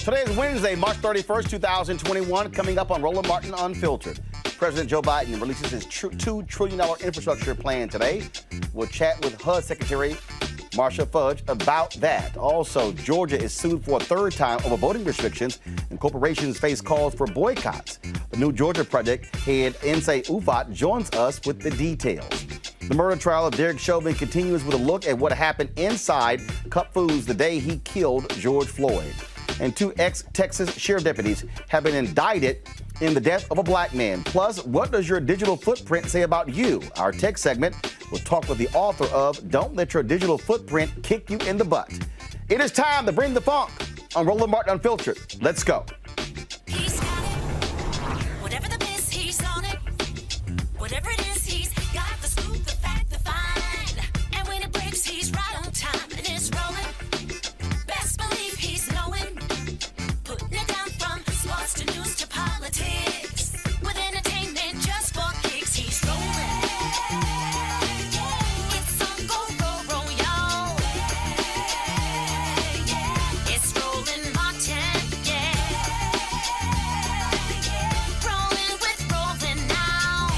Today is Wednesday, March 31st, 2021. Coming up on Roland Martin Unfiltered. President Joe Biden releases his $2 trillion infrastructure plan today. We'll chat with HUD Secretary Marcia Fudge about that. Also, Georgia is sued for a third time over voting restrictions, and corporations face calls for boycotts. The New Georgia Project head Nsé Ufot joins us with the details. The murder trial of Derek Chauvin continues with a look at what happened inside Cup Foods the day he killed George Floyd. And 2 ex-Texas sheriff deputies have been indicted in the death of a black man. Plus, what does your digital footprint say about you? Our tech segment will talk with the author of Don't Let Your Digital Footprint Kick You in the Butt. It is time to bring the funk on Roland Martin Unfiltered. Let's go. He's got it. Whatever the miss, he's on it. Whatever it is, he's got the scoop, the fact, the find. And when it breaks, he's right on time and it's rolling. Best believe he's knowing. Putting it down from sports to news to politics. With entertainment just for kicks, he's rolling. It's on go, y'all. It's Roland Martin, rolling with Roland now.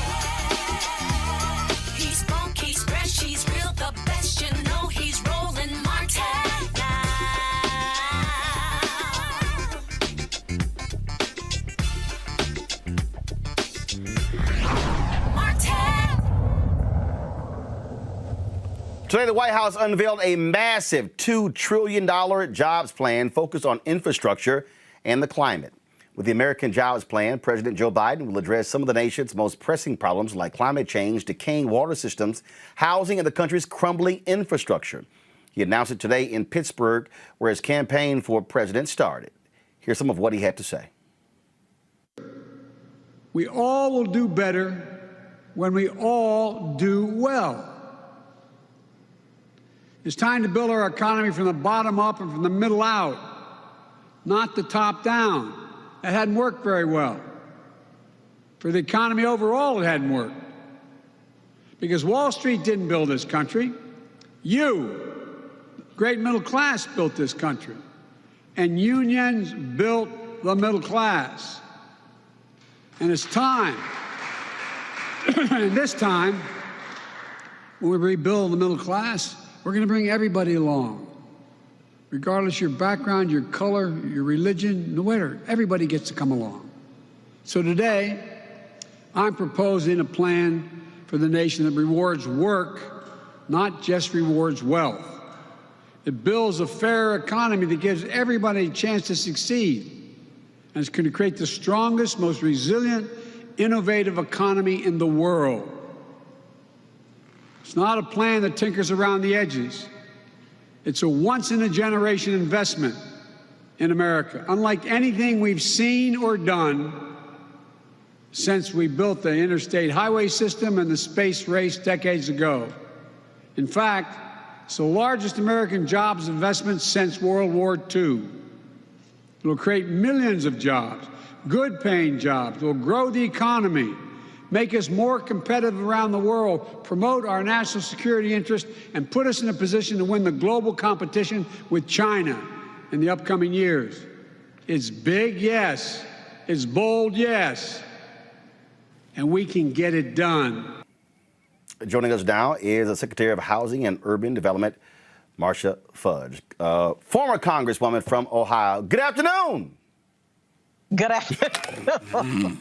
He's funk, he's fresh, he's real, the best, you know he's Roland Martin now. Today, the White House unveiled a massive $2 trillion jobs plan focused on infrastructure and the climate. With the American Jobs Plan, President Joe Biden will address some of the nation's most pressing problems like climate change, decaying water systems, housing, and the country's crumbling infrastructure. He announced it today in Pittsburgh, where his campaign for president started. Here's some of what he had to say. We all will do better when we all do well. It's time to build our economy from the bottom up and from the middle out, not the top down. That hadn't worked very well. For the economy overall, it hadn't worked. Because Wall Street didn't build this country. You, great middle class, built this country. And unions built the middle class. And it's time, and this time, when we rebuild the middle class, we're going to bring everybody along. Regardless of your background, your color, your religion, no matter, everybody gets to come along. So today, I'm proposing a plan for the nation that rewards work, not just rewards wealth. It builds a fair economy that gives everybody a chance to succeed. And it's going to create the strongest, most resilient, innovative economy in the world. It's not a plan that tinkers around the edges. It's a once-in-a-generation investment in America, unlike anything we've seen or done since we built the interstate highway system and the space race decades ago. In fact, it's the largest American jobs investment since World War II. It will create millions of jobs, good-paying jobs. It will grow the economy, make us more competitive around the world, promote our national security interest, and put us in a position to win the global competition with China in the upcoming years. It's big, yes. It's bold, yes. And we can get it done. Joining us now is the Secretary of Housing and Urban Development, Marcia Fudge, former Congresswoman from Ohio. Good afternoon. Good afternoon.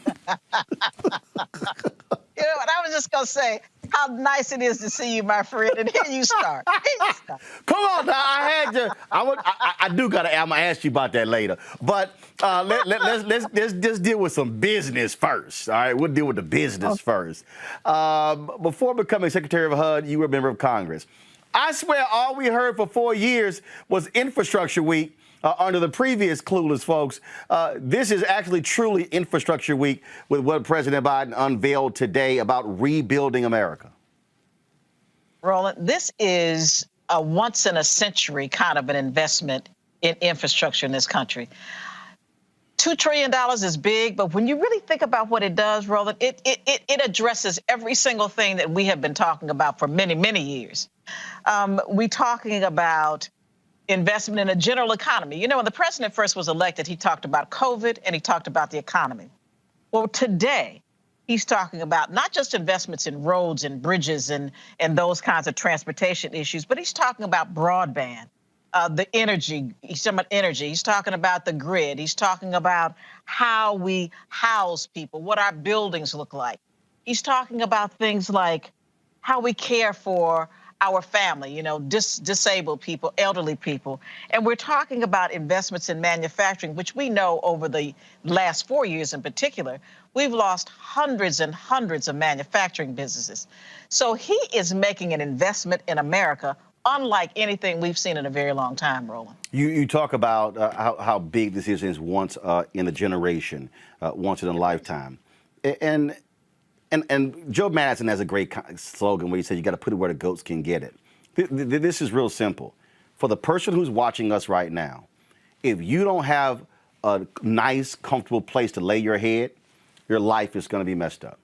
You know what? I was just going to say how nice it is to see you, my friend. And here you start. Come on, now. I had to. I do got to. I'm gonna ask you about that later. But let's deal with some business first. All right, we'll deal with the business first. Before becoming Secretary of HUD, you were a member of Congress. I swear, all we heard for 4 years was Infrastructure Week. Under the previous clueless folks, this is actually truly Infrastructure Week with what President Biden unveiled today about rebuilding America. Roland, this is a once-in-a-century kind of an investment in infrastructure in this country. $2 trillion is big, but when you really think about what it does, Roland, it addresses every single thing that we have been talking about for many, many years. We're talking about investment in a general economy. You know, when the president first was elected, he talked about COVID and he talked about the economy. Well, today, he's talking about not just investments in roads and bridges and those kinds of transportation issues, but he's talking about broadband, the energy. He's talking about energy. He's talking about the grid. He's talking about how we house people, what our buildings look like. He's talking about things like how we care for our family, you know, disabled people, elderly people. And we're talking about investments in manufacturing, which we know over the last 4 years in particular, we've lost hundreds and hundreds of manufacturing businesses. So he is making an investment in America unlike anything we've seen in a very long time, Roland. You talk about how big this is once in a generation, once in a lifetime. And Joe Madison has a great slogan where he said, you got to put it where the goats can get it. This is real simple. For the person who's watching us right now, if you don't have a nice, comfortable place to lay your head, your life is going to be messed up.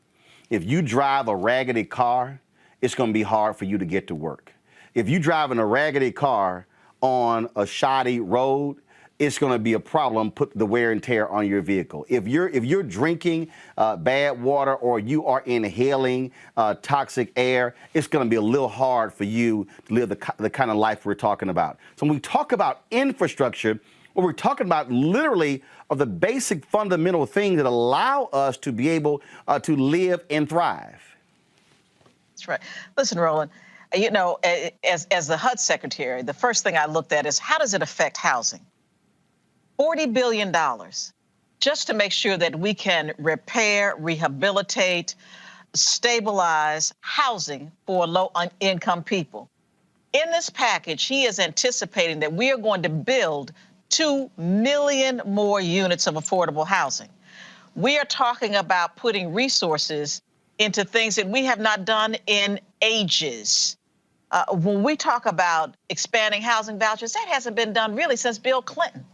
If you drive a raggedy car, it's going to be hard for you to get to work. If you drive in a raggedy car on a shoddy road, it's going to be a problem, put the wear and tear on your vehicle. If you're drinking bad water or you are inhaling toxic air, it's going to be a little hard for you to live the kind of life we're talking about. So when we talk about infrastructure, what we're talking about literally are the basic fundamental things that allow us to be able to live and thrive. That's right. Listen, Roland, you know, as the HUD secretary, the first thing I looked at is how does it affect housing? $40 billion just to make sure that we can repair, rehabilitate, stabilize housing for low-income people. In this package, he is anticipating that we are going to build 2 million more units of affordable housing. We are talking about putting resources into things that we have not done in ages. When we talk about expanding housing vouchers, that hasn't been done really since Bill Clinton.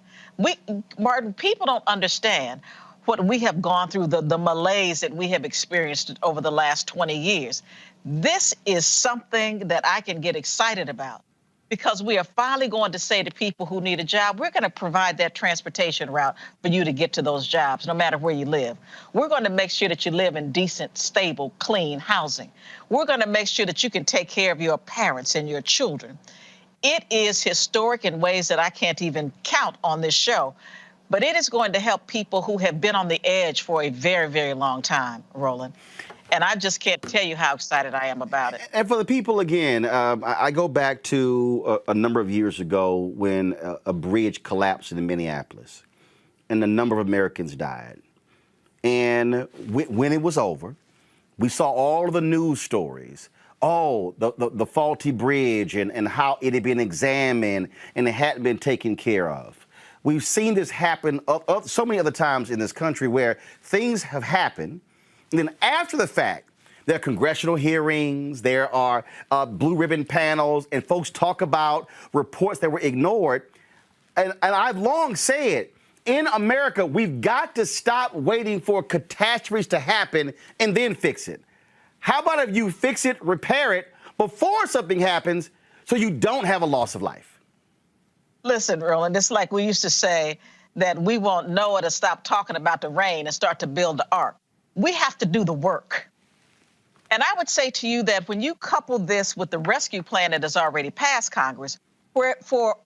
Martin, people don't understand what we have gone through, the malaise that we have experienced over the last 20 years. This is something that I can get excited about because we are finally going to say to people who need a job, we're going to provide that transportation route for you to get to those jobs, no matter where you live. We're going to make sure that you live in decent, stable, clean housing. We're going to make sure that you can take care of your parents and your children. It is historic in ways that I can't even count on this show, but it is going to help people who have been on the edge for a very, very long time, Roland. And I just can't tell you how excited I am about it. And for the people, again, I go back to a number of years ago when a bridge collapsed in Minneapolis and a number of Americans died. And when it was over, we saw all of the news stories. Oh, the faulty bridge and how it had been examined and it hadn't been taken care of. We've seen this happen so many other times in this country where things have happened. And then after the fact, there are congressional hearings, there are blue ribbon panels, and folks talk about reports that were ignored. And I've long said, in America, we've got to stop waiting for catastrophes to happen and then fix it. How about if you fix it, repair it before something happens so you don't have a loss of life? Listen, Roland, it's like we used to say that we want Noah to stop talking about the rain and start to build the ark. We have to do the work. And I would say to you that when you couple this with the rescue plan that has already passed Congress, where for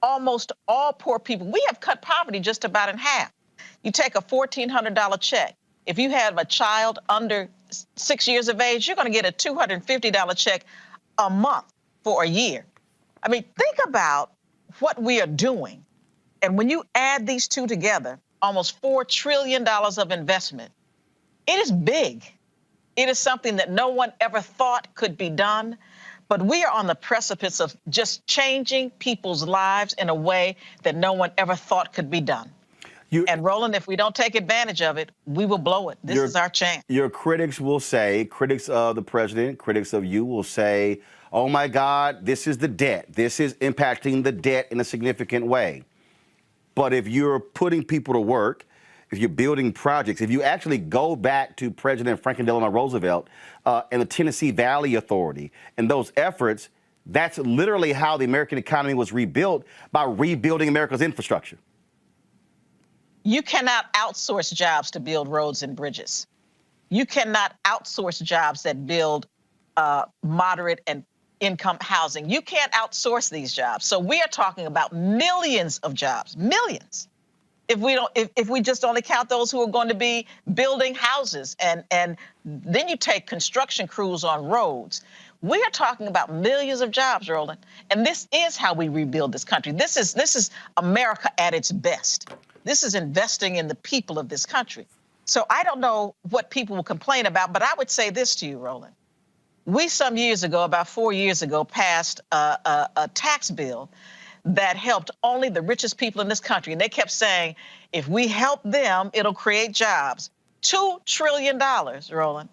almost all poor people, we have cut poverty just about in half. You take a $1,400 check. If you have a child under 6 years of age, you're going to get a $250 check a month for a year. I mean, think about what we are doing. And when you add these two together, almost $4 trillion of investment, it is big. It is something that no one ever thought could be done. But we are on the precipice of just changing people's lives in a way that no one ever thought could be done. And Roland, if we don't take advantage of it, we will blow it. This is our chance. Your critics will say, critics of the president, critics of you will say, oh my God, this is the debt. This is impacting the debt in a significant way. But if you're putting people to work, if you're building projects, if you actually go back to President Franklin Delano Roosevelt and the Tennessee Valley Authority and those efforts, That's literally how the American economy was rebuilt, by rebuilding America's infrastructure. You cannot outsource jobs to build roads and bridges. You cannot outsource jobs that build moderate and income housing. You can't outsource these jobs. So we are talking about millions of jobs, millions. If we just only count those who are going to be building houses, and then you take construction crews on roads. We are talking about millions of jobs, Roland. And this is how we rebuild this country. This is America at its best. This is investing in the people of this country. So I don't know what people will complain about, but I would say this to you, Roland. We some years ago, about 4 years ago, passed a tax bill that helped only the richest people in this country. And they kept saying, if we help them, it'll create jobs. $2 trillion, Roland.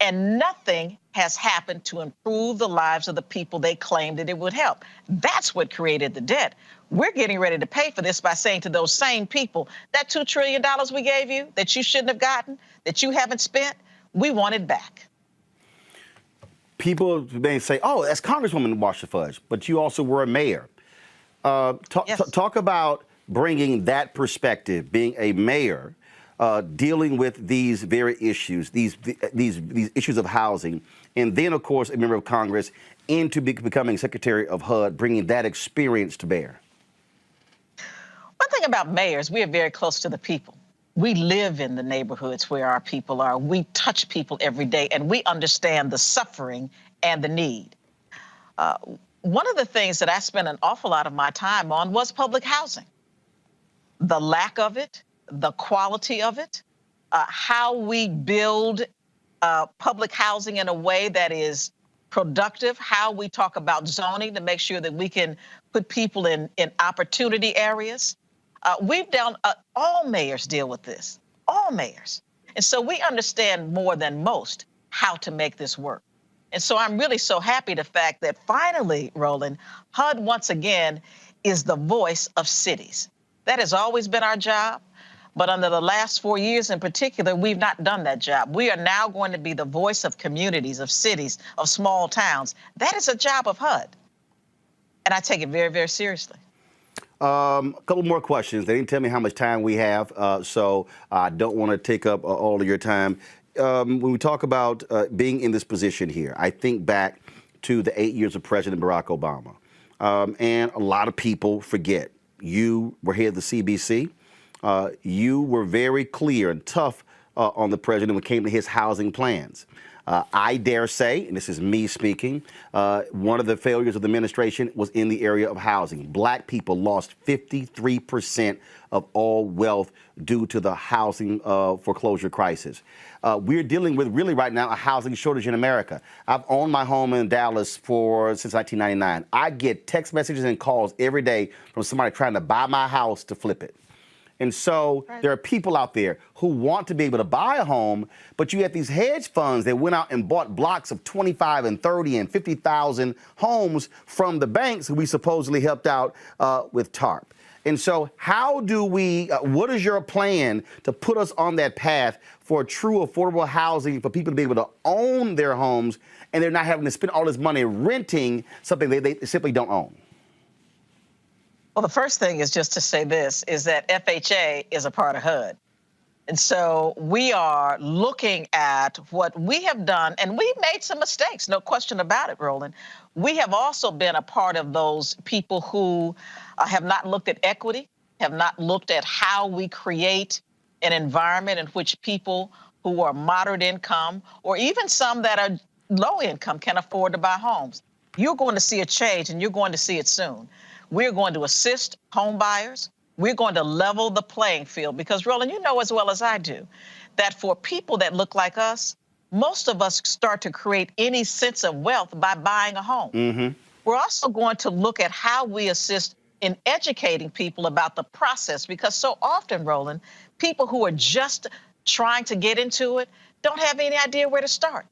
And nothing has happened to improve the lives of the people they claimed that it would help. That's what created the debt. We're getting ready to pay for this by saying to those same people, that $2 trillion we gave you, that you shouldn't have gotten, that you haven't spent, we want it back. People may say, oh, that's Congresswoman Marsha Fudge, but you also were a mayor. Talk about bringing that perspective, being a mayor, dealing with these very issues, these issues of housing, and then, of course, a member of Congress, into becoming Secretary of HUD, bringing that experience to bear. One thing about mayors, we are very close to the people. We live in the neighborhoods where our people are. We touch people every day, and we understand the suffering and the need. One of the things that I spent an awful lot of my time on was public housing. The lack of it, the quality of it, how we build public housing in a way that is productive, how we talk about zoning to make sure that we can put people in opportunity areas. We've done, all mayors deal with this, all mayors. And so we understand more than most how to make this work. And so I'm really so happy the fact that finally, Roland, HUD once again is the voice of cities. That has always been our job. But under the last 4 years in particular, we've not done that job. We are now going to be the voice of communities, of cities, of small towns. That is a job of HUD. And I take it very, very seriously. A couple more questions. They didn't tell me how much time we have, so I don't want to take up all of your time. When we talk about being in this position here, I think back to the 8 years of President Barack Obama. And a lot of people forget. You were head of the CBC. You were very clear and tough on the president when it came to his housing plans. I dare say, and this is me speaking, one of the failures of the administration was in the area of housing. Black people lost 53% of all wealth due to the housing foreclosure crisis. We're dealing with really right now a housing shortage in America. I've owned my home in Dallas since 1999. I get text messages and calls every day from somebody trying to buy my house to flip it. And so there are people out there who want to be able to buy a home, but you have these hedge funds that went out and bought blocks of 25 and 30 and 50,000 homes from the banks who we supposedly helped out with TARP. And so how do we, what is your plan to put us on that path for true affordable housing for people to be able to own their homes and they're not having to spend all this money renting something they simply don't own? Well, the first thing is just to say this, is that FHA is a part of HUD. And so we are looking at what we have done, and we've made some mistakes, no question about it, Roland. We have also been a part of those people who have not looked at equity, have not looked at how we create an environment in which people who are moderate income, or even some that are low income, can afford to buy homes. You're going to see a change, and you're going to see it soon. We're going to assist home buyers. We're going to level the playing field because, Roland, you know as well as I do that for people that look like us, most of us start to create any sense of wealth by buying a home. Mm-hmm. We're also going to look at how we assist in educating people about the process because so often, Roland, people who are just trying to get into it don't have any idea where to start.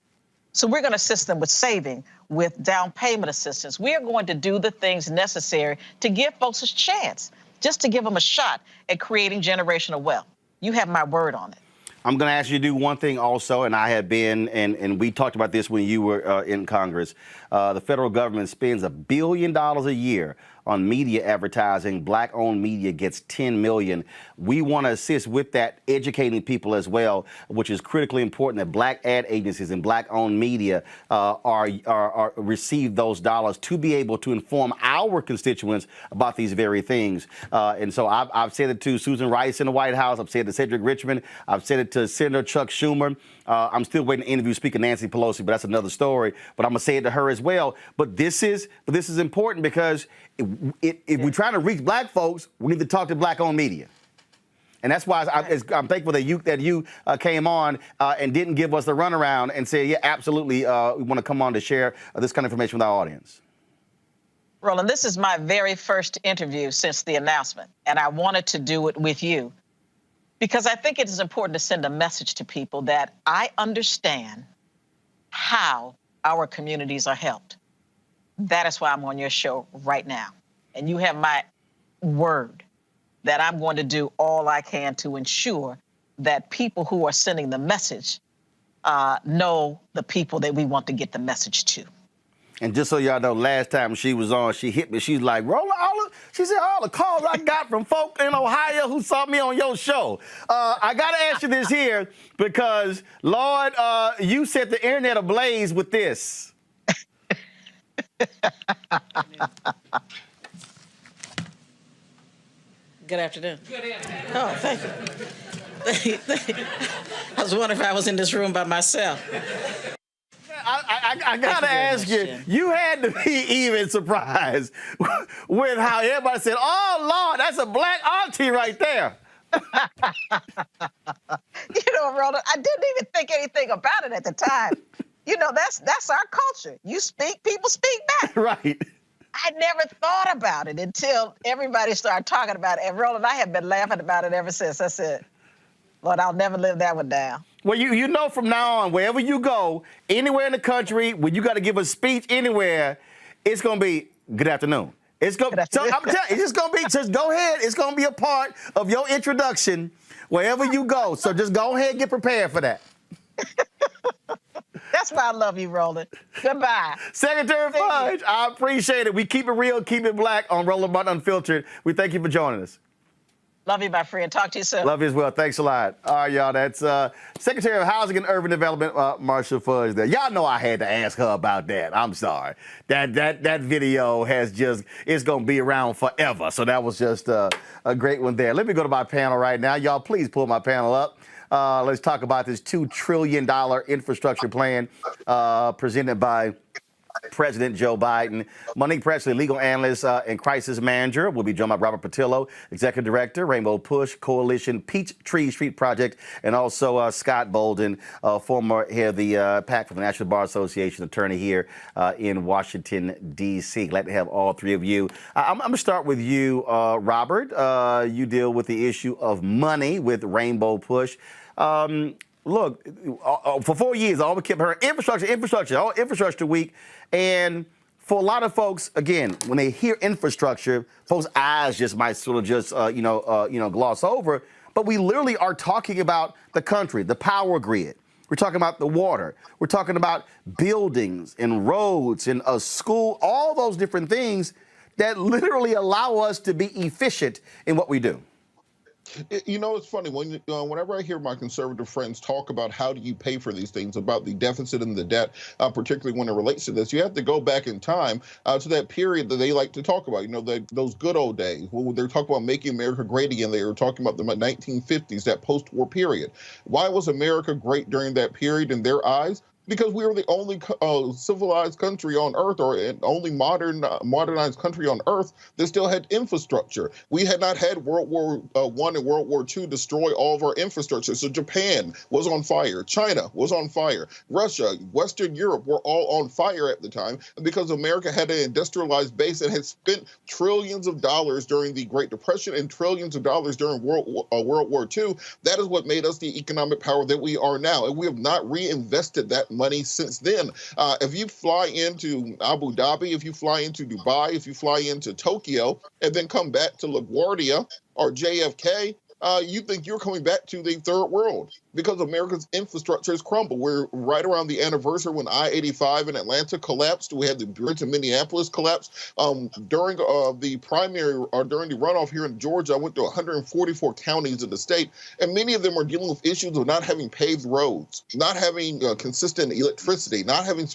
So we're going to assist them with saving, with down payment assistance. We are going to do the things necessary to give folks a chance, just to give them a shot at creating generational wealth. You have my word on it. I'm going to ask you to do one thing also, and I have been, and we talked about this when you were in Congress. The federal government spends $1 billion a year on media advertising. Black-owned media gets $10 million. We want to assist with that, educating people as well, which is critically important that black ad agencies and black-owned media receive those dollars to be able to inform our constituents about these very things. And so I've said it to Susan Rice in the White House. I've said it to Cedric Richmond. I've said it to Senator Chuck Schumer. I'm still waiting to interview Speaker Nancy Pelosi, but that's another story. But I'm going to say it to her as well. But this is important because if we're trying to reach black folks, we need to talk to black-owned media. And that's why I'm thankful that you came on and didn't give us the runaround and say, yeah, absolutely, we want to come on to share this kind of information with our audience. Roland, this is my very first interview since the announcement, and I wanted to do it with you because I think it is important to send a message to people that I understand how our communities are helped. That is why I'm on your show right now. And you have my word that I'm going to do all I can to ensure that people who are sending the message know the people that we want to get the message to. And just so y'all know, last time she was on, she hit me. She's like, Roland, she said, all the calls I got from folk in Ohio who saw me on your show. I got to ask you this here because, Lord, you set the internet ablaze with this. Good afternoon. Good afternoon. Oh, thank you. I was wondering if I was in this room by myself. I got to ask you, you had to be even surprised with how everybody said, oh, Lord, that's a black auntie right there. Roland, I didn't even think anything about it at the time. That's our culture. You speak, people speak back. Right. I never thought about it until everybody started talking about it. And Roland, I have been laughing about it ever since. I said, Lord, I'll never live that one down. Well, you know from now on, wherever you go, anywhere in the country, when you got to give a speech anywhere, it's going to be good afternoon. So I'm telling you, it's just going to be, just go ahead. It's going to be a part of your introduction wherever you go. So just go ahead and get prepared for that. That's why I love you, Roland. Goodbye. Secretary Fudge, I appreciate it. We keep it real, keep it black on Roland Martin Unfiltered. We thank you for joining us. Love you, my friend. Talk to you soon. Love you as well. Thanks a lot. All right, y'all. That's Secretary of Housing and Urban Development, Marsha Fudge there. Y'all know I had to ask her about that. I'm sorry. That video it's going to be around forever. So that was just a great one there. Let me go to my panel right now. Y'all, please pull my panel up. Let's talk about this $2 trillion infrastructure plan presented by President Joe Biden. Monique Presley, legal analyst and crisis manager, will be joined by Robert Patillo, executive director, Rainbow Push Coalition, Peachtree Street Project, and also Scott Bolden, former head of the PAC for the National Bar Association, attorney here in Washington, D.C. Glad to have all three of you. I'm going to start with you, Robert. You deal with the issue of money with Rainbow Push. Look, for 4 years, all we kept hearing infrastructure week. And for a lot of folks, again, when they hear infrastructure, folks' eyes just might sort of just, gloss over. But we literally are talking about the country, the power grid. We're talking about the water. We're talking about buildings and roads and a school, all those different things that literally allow us to be efficient in what we do. It's funny whenever I hear my conservative friends talk about how do you pay for these things, about the deficit and the debt, particularly when it relates to this, you have to go back in time to that period that they like to talk about. Those good old days when they're talking about making America great again. They were talking about the 1950s, that post-war period. Why was America great during that period in their eyes? Because we were the only civilized country on earth, or only modernized country on earth that still had infrastructure. We had not had World War I and World War II destroy all of our infrastructure. So Japan was on fire. China was on fire. Russia, Western Europe were all on fire at the time. And because America had an industrialized base and had spent trillions of dollars during the Great Depression and trillions of dollars during World War II, that is what made us the economic power that we are now. And we have not reinvested that money since then. If you fly into Abu Dhabi, if you fly into Dubai, if you fly into Tokyo, and then come back to LaGuardia or JFK, you think you're coming back to the third world because America's infrastructure has crumbled. We're right around the anniversary when I-85 in Atlanta collapsed. We had the bridge in Minneapolis collapse. During the primary or during the runoff here in Georgia, I went to 144 counties in the state, and many of them are dealing with issues of not having paved roads, not having consistent electricity, not having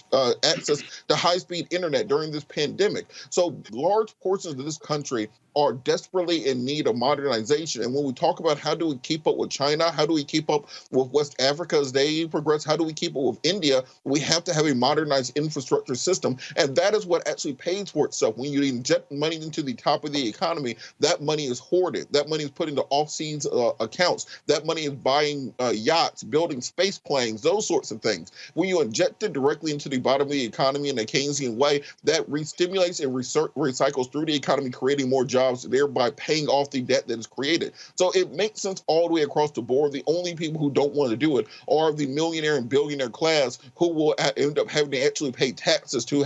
access to high-speed internet during this pandemic. So large portions of this country are desperately in need of modernization. And when we talk about how do we keep up with China, how do we keep up with West Africa as they progress, how do we keep up with India, we have to have a modernized infrastructure system. And that is what actually pays for itself. When you inject money into the top of the economy, that money is hoarded. That money is put into off-seas accounts. That money is buying yachts, building space planes, those sorts of things. When you inject it directly into the bottom of the economy in a Keynesian way, that re-stimulates and recycles through the economy, creating more jobs, thereby paying off the debt that is created. So it makes sense all the way across the board. The only people who don't want to do it are the millionaire and billionaire class who will end up having to actually pay taxes to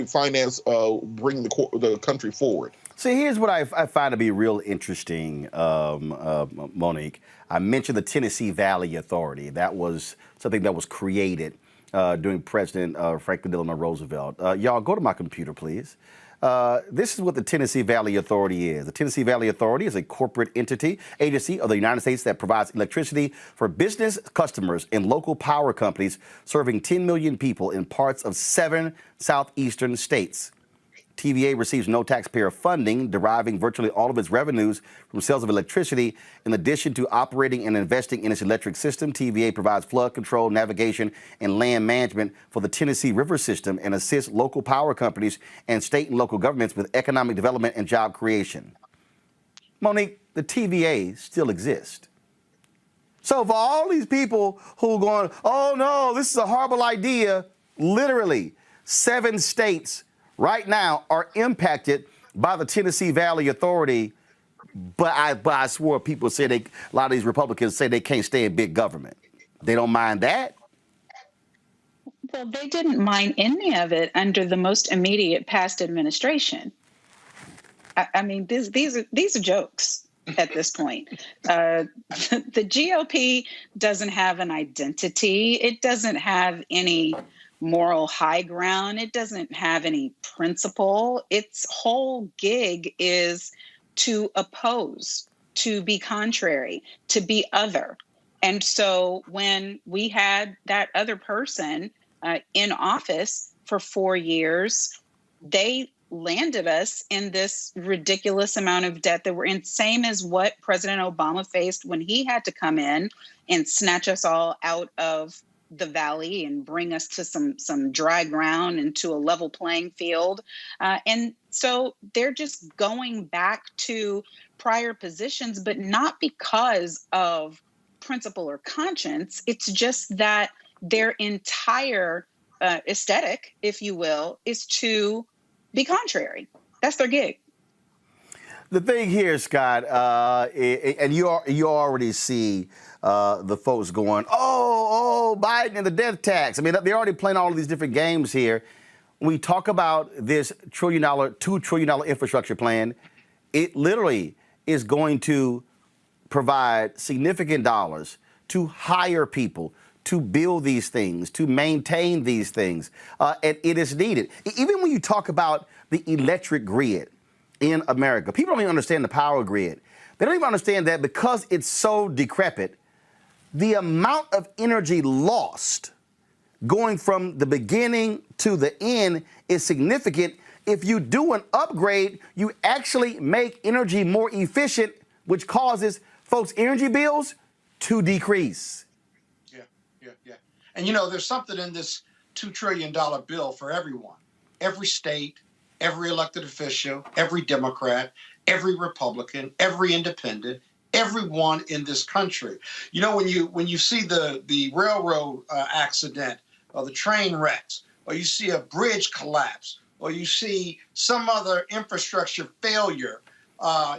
finance bring the country forward. See, here's what I find to be real interesting, Monique. I mentioned the Tennessee Valley Authority. That was something that was created during President Franklin Delano Roosevelt. Y'all, go to my computer, please. This is what the Tennessee Valley Authority is. The Tennessee Valley Authority is a corporate agency of the United States that provides electricity for business customers and local power companies serving 10 million people in parts of 7 southeastern states. TVA receives no taxpayer funding, deriving virtually all of its revenues from sales of electricity. In addition to operating and investing in its electric system, TVA provides flood control, navigation, and land management for the Tennessee River system and assists local power companies and state and local governments with economic development and job creation. Monique, the TVA still exists. So for all these people who are going, oh no, this is a horrible idea, literally 7 states right now are impacted by the Tennessee Valley Authority, but I swore people say a lot of these Republicans say they can't stay in big government. They don't mind that. Well, they didn't mind any of it under the most immediate past administration. I mean, these are jokes at this point. The GOP doesn't have an identity. It doesn't have any moral high ground. It doesn't have any principle. Its whole gig is to oppose, to be contrary, to be other. And so when we had that other person in office for 4 years, they landed us in this ridiculous amount of debt that we're in, same as what President Obama faced when he had to come in and snatch us all out of the valley and bring us to some dry ground and to a level playing field. And so they're just going back to prior positions, but not because of principle or conscience. It's just that their entire aesthetic, if you will, is to be contrary. That's their gig. The thing here, Scott, and you already see the folks going, oh, Biden and the death tax. I mean, they're already playing all of these different games here. When we talk about this $2 trillion infrastructure plan, it literally is going to provide significant dollars to hire people, to build these things, to maintain these things, and it is needed. Even when you talk about the electric grid in America, people don't even understand the power grid. They don't even understand that because it's so decrepit, the amount of energy lost going from the beginning to the end is significant. If you do an upgrade, you actually make energy more efficient, which causes folks' energy bills to decrease. Yeah. And there's something in this $2 trillion bill for everyone, every state, every elected official, every Democrat, every Republican, every independent, everyone in this country. When you see the railroad accident or the train wrecks, or you see a bridge collapse, or you see some other infrastructure failure,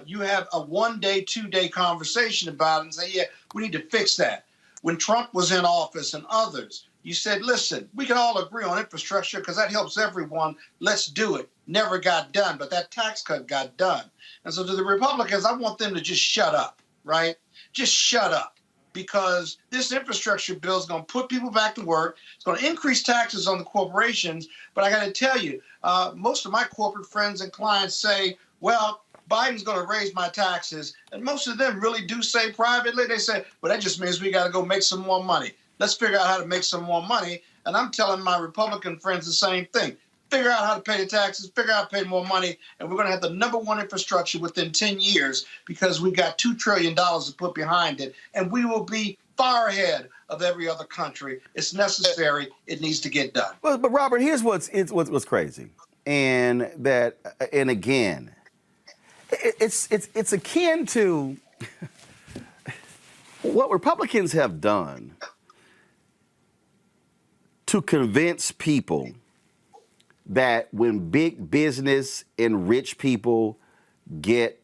you have a 1 day, 2 day conversation about it and say, yeah, we need to fix that. When Trump was in office and others, you said, listen, we can all agree on infrastructure because that helps everyone. Let's do it. Never got done, but that tax cut got done. And so to the Republicans, I want them to just shut up, right? just shut up. Because this infrastructure bill is going to put people back to work. It's going to increase taxes on the corporations. But I got to tell you, most of my corporate friends and clients say, well, Biden's going to raise my taxes. And most of them really do say privately, they say, well, that just means we got to go make some more money. Let's figure out how to make some more money. And I'm telling my Republican friends the same thing. Figure out how to pay the taxes, figure out how to pay more money, and we're going to have the #1 infrastructure within 10 years because we've got $2 trillion to put behind it, and we will be far ahead of every other country. It's necessary. It needs to get done. But Robert, here's what's crazy, and again, it's akin to what Republicans have done to convince people that when big business and rich people get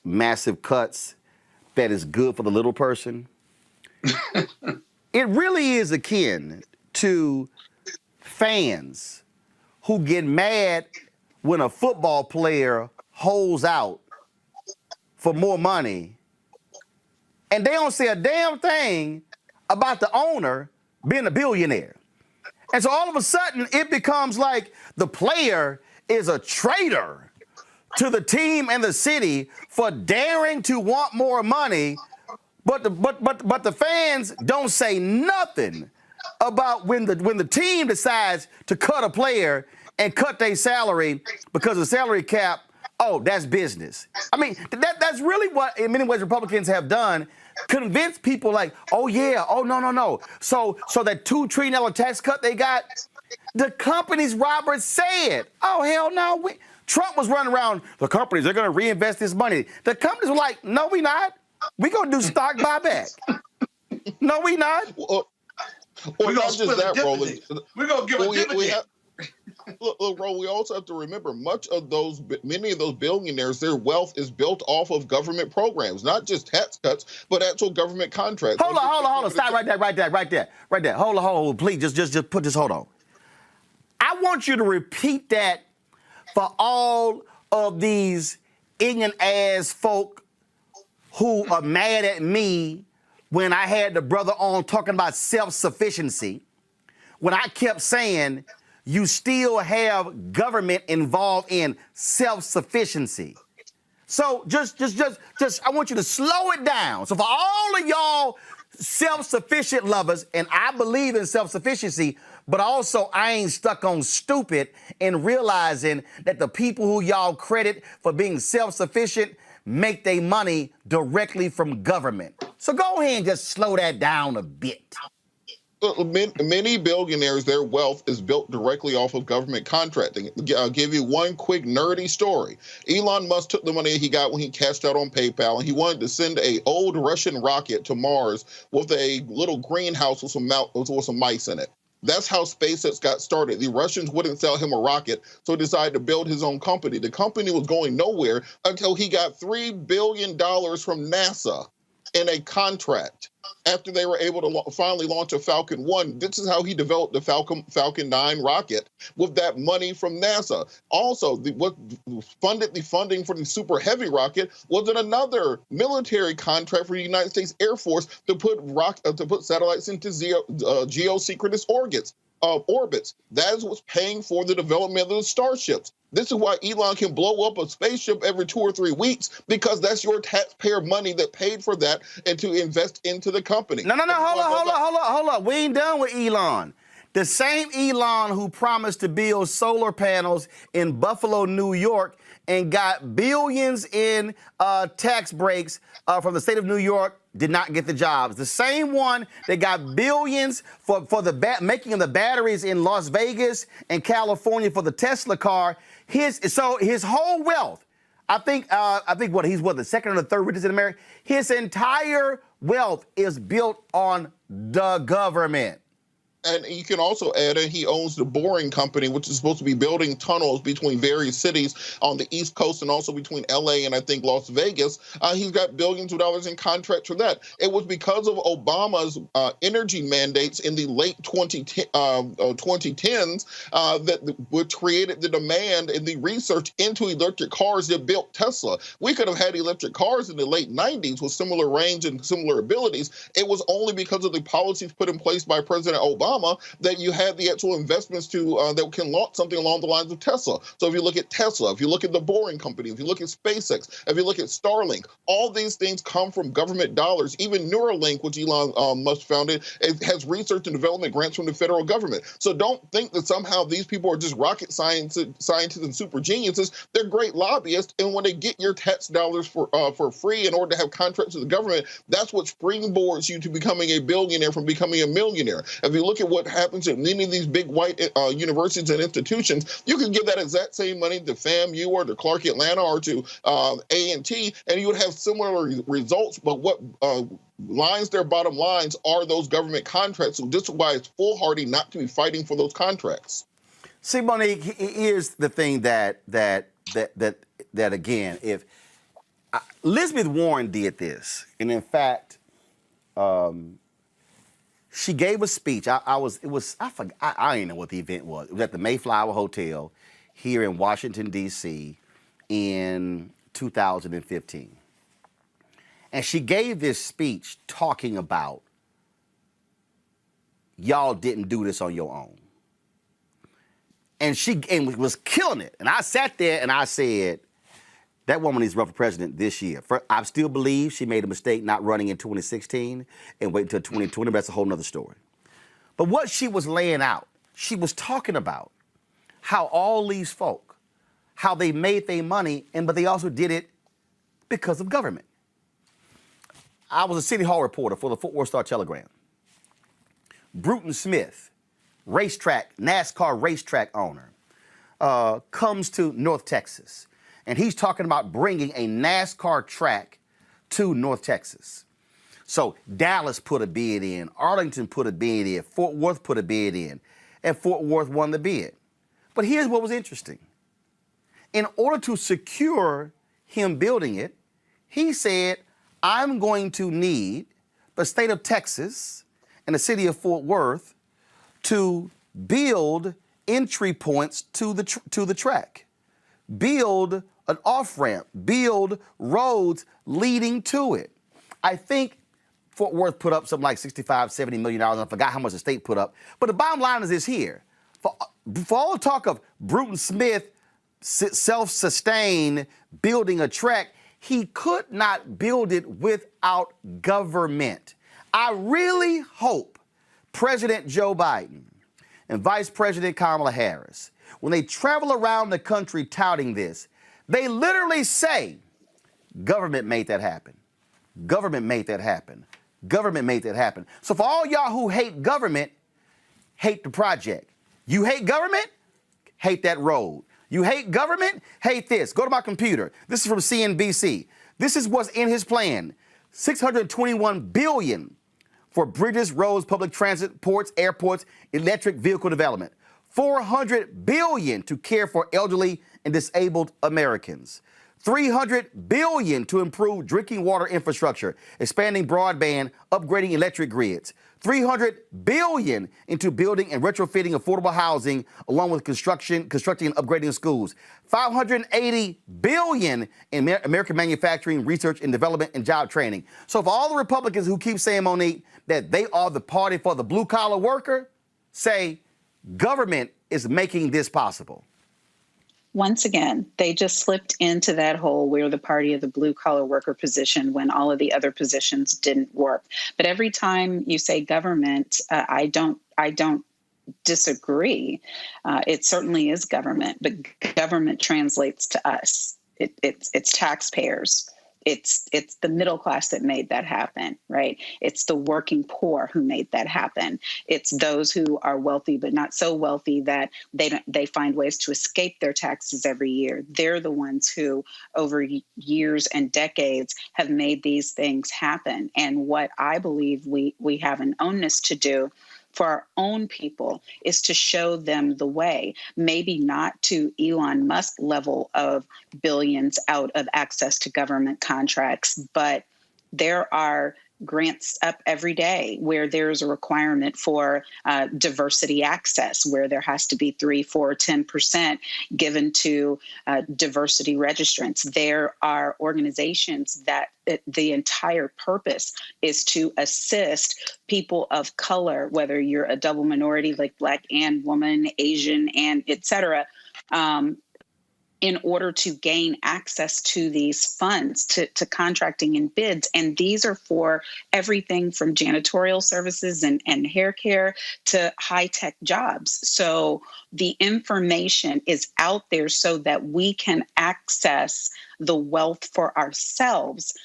massive cuts, that is good for the little person. It really is akin to fans who get mad when a football player holds out for more money, and they don't say a damn thing about the owner being a billionaire. And so all of a sudden, it becomes like the player is a traitor to the team and the city for daring to want more money, but the fans don't say nothing about when the team decides to cut a player and cut their salary because of salary cap. Oh, that's business. I mean, that's really what, in many ways, Republicans have done. Convince people like, oh yeah, oh no. So that $2 trillion tax cut they got, the companies, Robert, said, oh hell no. Trump was running around, the companies, they're gonna reinvest this money. The companies were like, no, we not. We gonna do stock buyback. No, we not. We're gonna split that, Roland. We're gonna give a dividend. Look, Ro, we also have to remember many of those billionaires, their wealth is built off of government programs, not just tax cuts, but actual government contracts. Hold on. Stop right there. Hold on. Please, just put this, hold on. I want you to repeat that for all of these Indian-ass folk who are mad at me when I had the brother on talking about self-sufficiency, when I kept saying, you still have government involved in self-sufficiency. So just, I want you to slow it down. So for all of y'all self-sufficient lovers, and I believe in self-sufficiency, but also I ain't stuck on stupid and realizing that the people who y'all credit for being self-sufficient make their money directly from government. So go ahead and just slow that down a bit. Many billionaires, their wealth is built directly off of government contracting. I'll give you one quick nerdy story. Elon Musk took the money he got when he cashed out on PayPal, and he wanted to send an old Russian rocket to Mars with a little greenhouse with some mice in it. That's how SpaceX got started. The Russians wouldn't sell him a rocket, so he decided to build his own company. The company was going nowhere until he got $3 billion from NASA in a contract. After they were able to finally launch a Falcon 1, this is how he developed the Falcon 9 rocket with that money from NASA. Also, what funded the funding for the Super Heavy rocket was another military contract for the United States Air Force to put satellites into geosynchronous orbits. That is what's paying for the development of the starships. This is why Elon can blow up a spaceship every 2 or 3 weeks, because that's your taxpayer money that paid for that and to invest into the company. No, hold up. We ain't done with Elon. The same Elon who promised to build solar panels in Buffalo, New York, and got billions in tax breaks from the state of New York did not get the jobs. The same one that got billions for the making of the batteries in Las Vegas and California for the Tesla car. His whole wealth, I think he's the second or the third richest in America. His entire wealth is built on the government. And you can also add in he owns the Boring Company, which is supposed to be building tunnels between various cities on the East Coast and also between LA and I think Las Vegas. He's got billions of dollars in contracts for that. It was because of Obama's energy mandates in the late 2010s which created the demand and the research into electric cars that built Tesla. We could have had electric cars in the late 90s with similar range and similar abilities. It was only because of the policies put in place by President Obama that you had the actual investments to that can launch something along the lines of Tesla. So if you look at Tesla, if you look at the Boring Company, if you look at SpaceX, if you look at Starlink, all these things come from government dollars. Even Neuralink, which Elon Musk founded, it has research and development grants from the federal government. So don't think that somehow these people are just rocket scientists and super geniuses. They're great lobbyists, and when they get your tax dollars for free in order to have contracts with the government, that's what springboards you to becoming a billionaire from becoming a millionaire. If you look at what happens at many of these big white universities and institutions, you can give that exact same money to FAMU or to Clark Atlanta or to A&T, and you would have similar results. But what lines their bottom lines are those government contracts. So this is why it's foolhardy not to be fighting for those contracts. See, Monique, here's the thing that again, if Elizabeth Warren did this, and in fact, she gave a speech. I forgot. I didn't know what the event was. It was at the Mayflower Hotel here in Washington, D.C. in 2015. And she gave this speech talking about y'all didn't do this on your own. And she was killing it. And I sat there and I said, that woman needs to run for president this year. I still believe she made a mistake not running in 2016 and wait until 2020. That's a whole nother story. But what she was laying out, she was talking about how all these folk, how they made their money, but they also did it because of government. I was a City Hall reporter for the Fort Worth Star-Telegram. Bruton Smith, NASCAR racetrack owner, comes to North Texas. And he's talking about bringing a NASCAR track to North Texas. So Dallas put a bid in, Arlington put a bid in, Fort Worth put a bid in, and Fort Worth won the bid. But here's what was interesting. In order to secure him building it, he said, I'm going to need the state of Texas and the city of Fort Worth to build entry points to the track, build an off-ramp, build roads leading to it. I think Fort Worth put up something like $65, $70 million. I forgot how much the state put up. But the bottom line is this here. For all the talk of Bruton Smith self-sustained building a track, he could not build it without government. I really hope President Joe Biden and Vice President Kamala Harris, when they travel around the country touting this, they literally say, government made that happen. Government made that happen. Government made that happen. So for all y'all who hate government, hate the project. You hate government? Hate that road. You hate government? Hate this. Go to my computer. This is from CNBC. This is what's in his plan. $621 billion for bridges, roads, public transit, ports, airports, electric vehicle development. $400 billion to care for elderly and disabled Americans. $300 billion to improve drinking water infrastructure, expanding broadband, upgrading electric grids. $300 billion into building and retrofitting affordable housing, along with constructing and upgrading schools. $580 billion in American manufacturing, research and development, and job training. So for all the Republicans who keep saying, Monique, that they are the party for the blue-collar worker, say government is making this possible. Once again, they just slipped into that hole where the party of the blue-collar worker position when all of the other positions didn't work. But every time you say government, I don't disagree. It certainly is government, but government translates to us. It's taxpayers. It's the middle class that made that happen, right? It's the working poor who made that happen. It's those who are wealthy but not so wealthy that they find ways to escape their taxes every year. They're the ones who, over years and decades, have made these things happen. And what I believe we have an onus to do for our own people is to show them the way, maybe not to Elon Musk level of billions out of access to government contracts, but there are grants up every day where there's a requirement for diversity access, where there has to be 3, 4, 10% given to diversity registrants. There are organizations that the entire purpose is to assist people of color, whether you're a double minority like Black and woman, Asian, and et cetera, in order to gain access to these funds, to contracting and bids. And these are for everything from janitorial services and hair care to high-tech jobs. So the information is out there so that we can access the wealth for ourselves,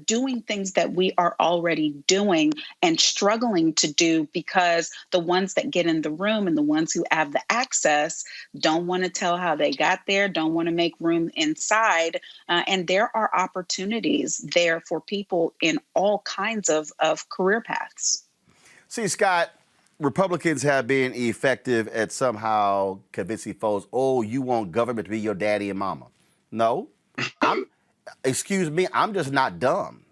doing things that we are already doing and struggling to do because the ones that get in the room and the ones who have the access don't want to tell how they got there, don't want to make room inside. And there are opportunities there for people in all kinds of career paths. See, Scott, Republicans have been effective at somehow convincing folks, oh, you want government to be your daddy and mama. No. Excuse me, I'm just not dumb.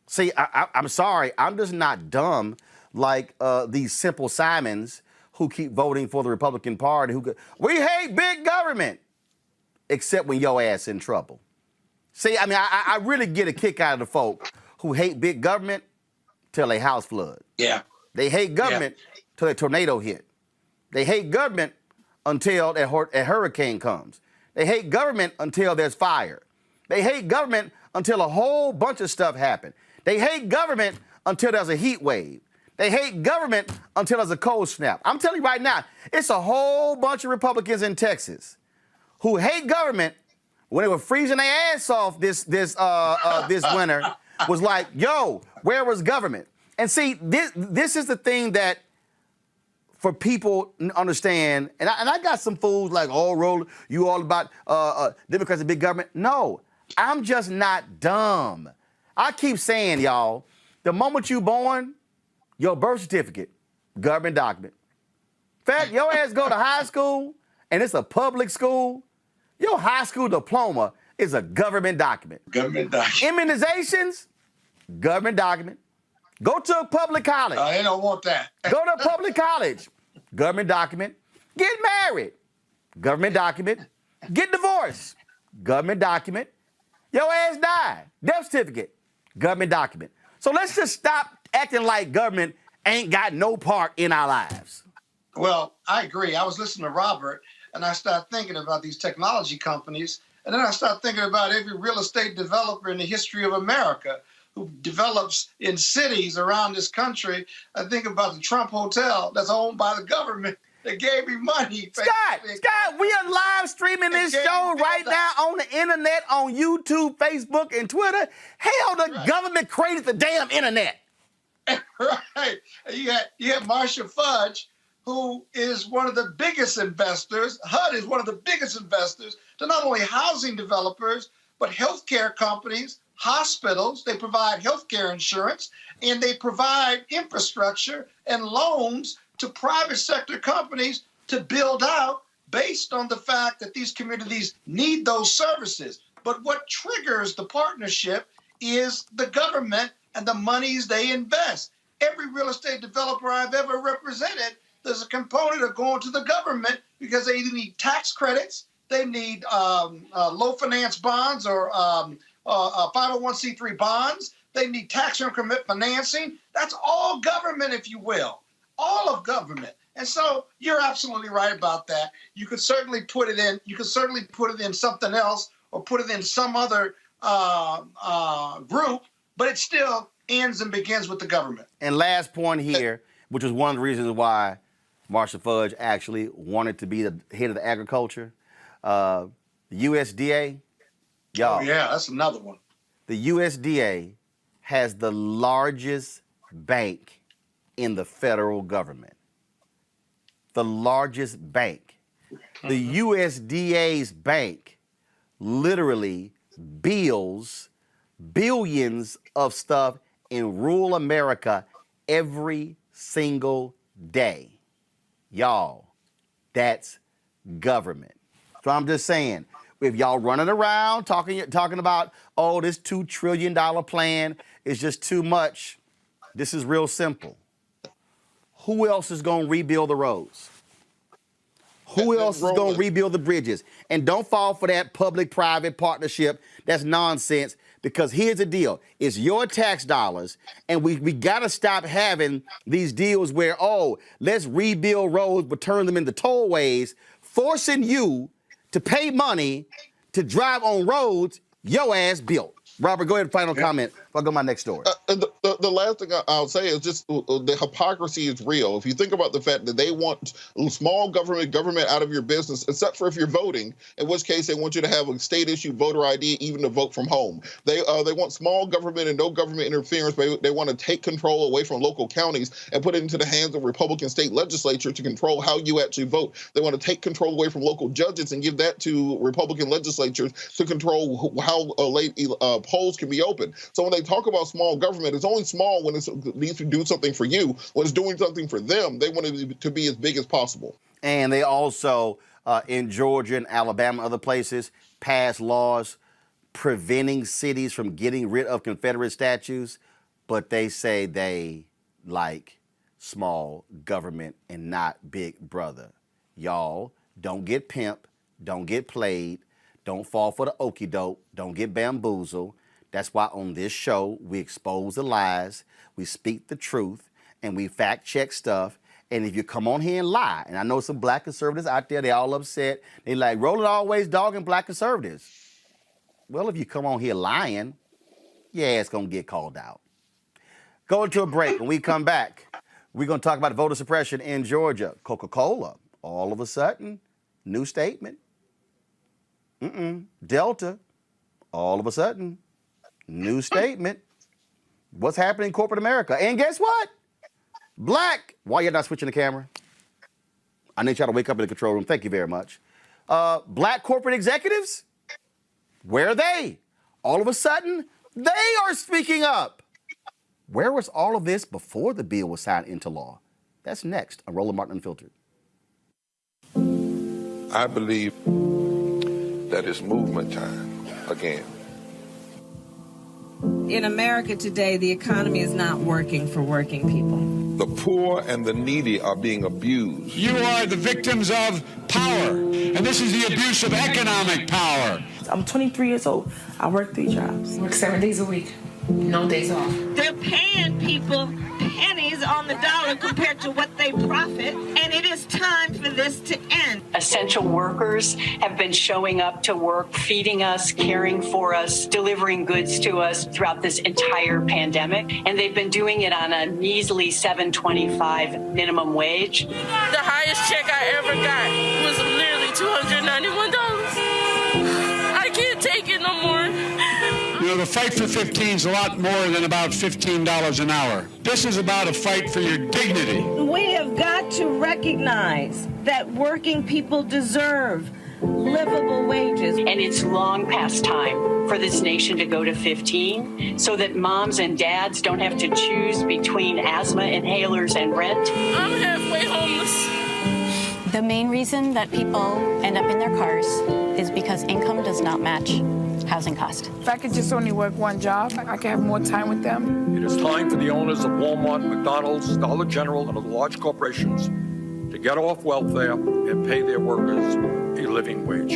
See, I'm sorry, I'm just not dumb like these simple Simons who keep voting for the Republican Party. We hate big government, except when your ass in trouble. See, I mean, I really get a kick out of the folk who hate big government till a house flood. Yeah. They hate government till a tornado hit. They hate government until a hurricane comes. They hate government until there's fire. They hate government until a whole bunch of stuff happens. They hate government until there's a heat wave. They hate government until there's a cold snap. I'm telling you right now, it's a whole bunch of Republicans in Texas who hate government when they were freezing their ass off this winter, was like, yo, where was government? And see, this is the thing that for people understand, and I got some fools like, oh, Roland, you all about Democrats and big government. No, I'm just not dumb. I keep saying, y'all, the moment you born, your birth certificate, government document. In fact, your ass go to high school, and it's a public school, your high school diploma is a government document. Government document. Immunizations, government document. Go to a public college. They don't want that. Go to a public college. Government document. Get married. Government document. Get divorced. Government document. Your ass died. Death certificate. Government document. So let's just stop acting like government ain't got no part in our lives. Well, I agree. I was listening to Robert, and I started thinking about these technology companies, and then I started thinking about every real estate developer in the history of America who develops in cities around this country. I think about the Trump Hotel that's owned by the government that gave me money. Scott, we are live streaming this show right now on the internet, on YouTube, Facebook, and Twitter. Hell, the government created the damn internet. Right. You had Marcia Fudge, who is one of the biggest investors. HUD is one of the biggest investors to not only housing developers, but healthcare companies, hospitals. They provide healthcare insurance, and they provide infrastructure and loans to private sector companies to build out based on the fact that these communities need those services. But what triggers the partnership is the government and the monies they invest. Every real estate developer I've ever represented, there's a component of going to the government because they either need tax credits, they need low finance bonds or 501c3 bonds, they need tax increment financing. That's all government, if you will, all of government. And so you're absolutely right about that. You could certainly put it in. You could certainly put it in something else or put it in some other group, but it still ends and begins with the government. And last point here, which is one of the reasons why Marcia Fudge actually wanted to be the head of the agriculture, the USDA, y'all. Oh, yeah, that's another one. The USDA has the largest bank in the federal government. The largest bank. The USDA's bank literally bills billions of stuff in rural America every single day. Y'all, that's government. So I'm just saying, if y'all running around talking about, oh, this $2 trillion plan is just too much, this is real simple. Who else is going to rebuild the roads? Who else is going to rebuild the bridges? And don't fall for that public-private partnership. That's nonsense, because here's the deal. It's your tax dollars, and we got to stop having these deals where, oh, let's rebuild roads but turn them into tollways, forcing you to pay money to drive on roads your ass built. Robert, go ahead, final comment. I'll go to my next story. The last thing I'll say is just the hypocrisy is real. If you think about the fact that they want small government out of your business, except for if you're voting, in which case they want you to have a state-issued voter ID, even to vote from home. They want small government and no government interference. They want to take control away from local counties and put it into the hands of Republican state legislature to control how you actually vote. They want to take control away from local judges and give that to Republican legislatures to control how late polls can be open. So when they talk about small government, it's only small when it needs to do something for you. When it's doing something for them, they want it to be as big as possible. And they also, in Georgia and Alabama and other places, passed laws preventing cities from getting rid of Confederate statues, but they say they like small government and not Big Brother. Y'all, don't get pimped, don't get played, don't fall for the okie doke, don't get bamboozled. That's why on this show, we expose the lies, we speak the truth, and we fact check stuff. And if you come on here and lie, and I know some black conservatives out there, they all upset. They like, Roland always dogging black conservatives. Well, if you come on here lying, yeah, it's going to get called out. Go into a break. When we come back, we're going to talk about voter suppression in Georgia. Coca-Cola, all of a sudden, new statement. Delta, all of a sudden, new statement. What's happening in corporate America? And guess what? Black. Why you're not switching the camera? I need y'all to wake up in the control room. Thank you very much. Black corporate executives? Where are they? All of a sudden, they are speaking up. Where was all of this before the bill was signed into law? That's next on Roland Martin Unfiltered. I believe that it's movement time again. In America today, the economy is not working for working people. The poor and the needy are being abused. You are the victims of power, and this is the abuse of economic power. I'm 23 years old. I work 3 jobs. Work 7 days a week. No days off. They're paying people pennies on the dollar compared to what they profit, and it is time for this to end. Essential workers have been showing up to work, feeding us, caring for us, delivering goods to us throughout this entire pandemic, and they've been doing it on a measly $7.25 minimum wage. The highest check I ever got was nearly $291. I can't take it no more. You know, the fight for 15 is a lot more than about $15 an hour. This is about a fight for your dignity. We have got to recognize that working people deserve livable wages. And it's long past time for this nation to go to 15 so that moms and dads don't have to choose between asthma inhalers and rent. I'm halfway homeless. The main reason that people end up in their cars is because income does not match housing cost. If I could just only work one job, I could have more time with them. It is time for the owners of Walmart, McDonald's, Dollar General, and other large corporations to get off welfare and pay their workers a living wage.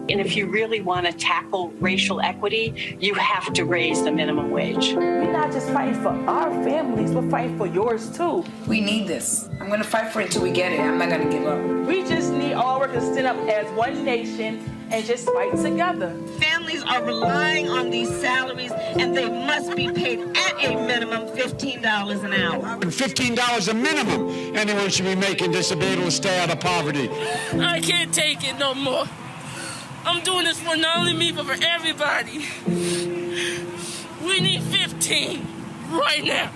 And if you really want to tackle racial equity, you have to raise the minimum wage. We're not just fighting for our families, we're fighting for yours too. We need this. I'm going to fight for it until we get it. I'm not going to give up. We just need all workers to stand up as one nation and just fight together. Families are relying on these salaries, and they must be paid at a minimum $15 an hour. $15 a minimum anyone should be making to be able to stay out of poverty. I can't take it no more. I'm doing this for not only me, but for everybody. We need 15 right now.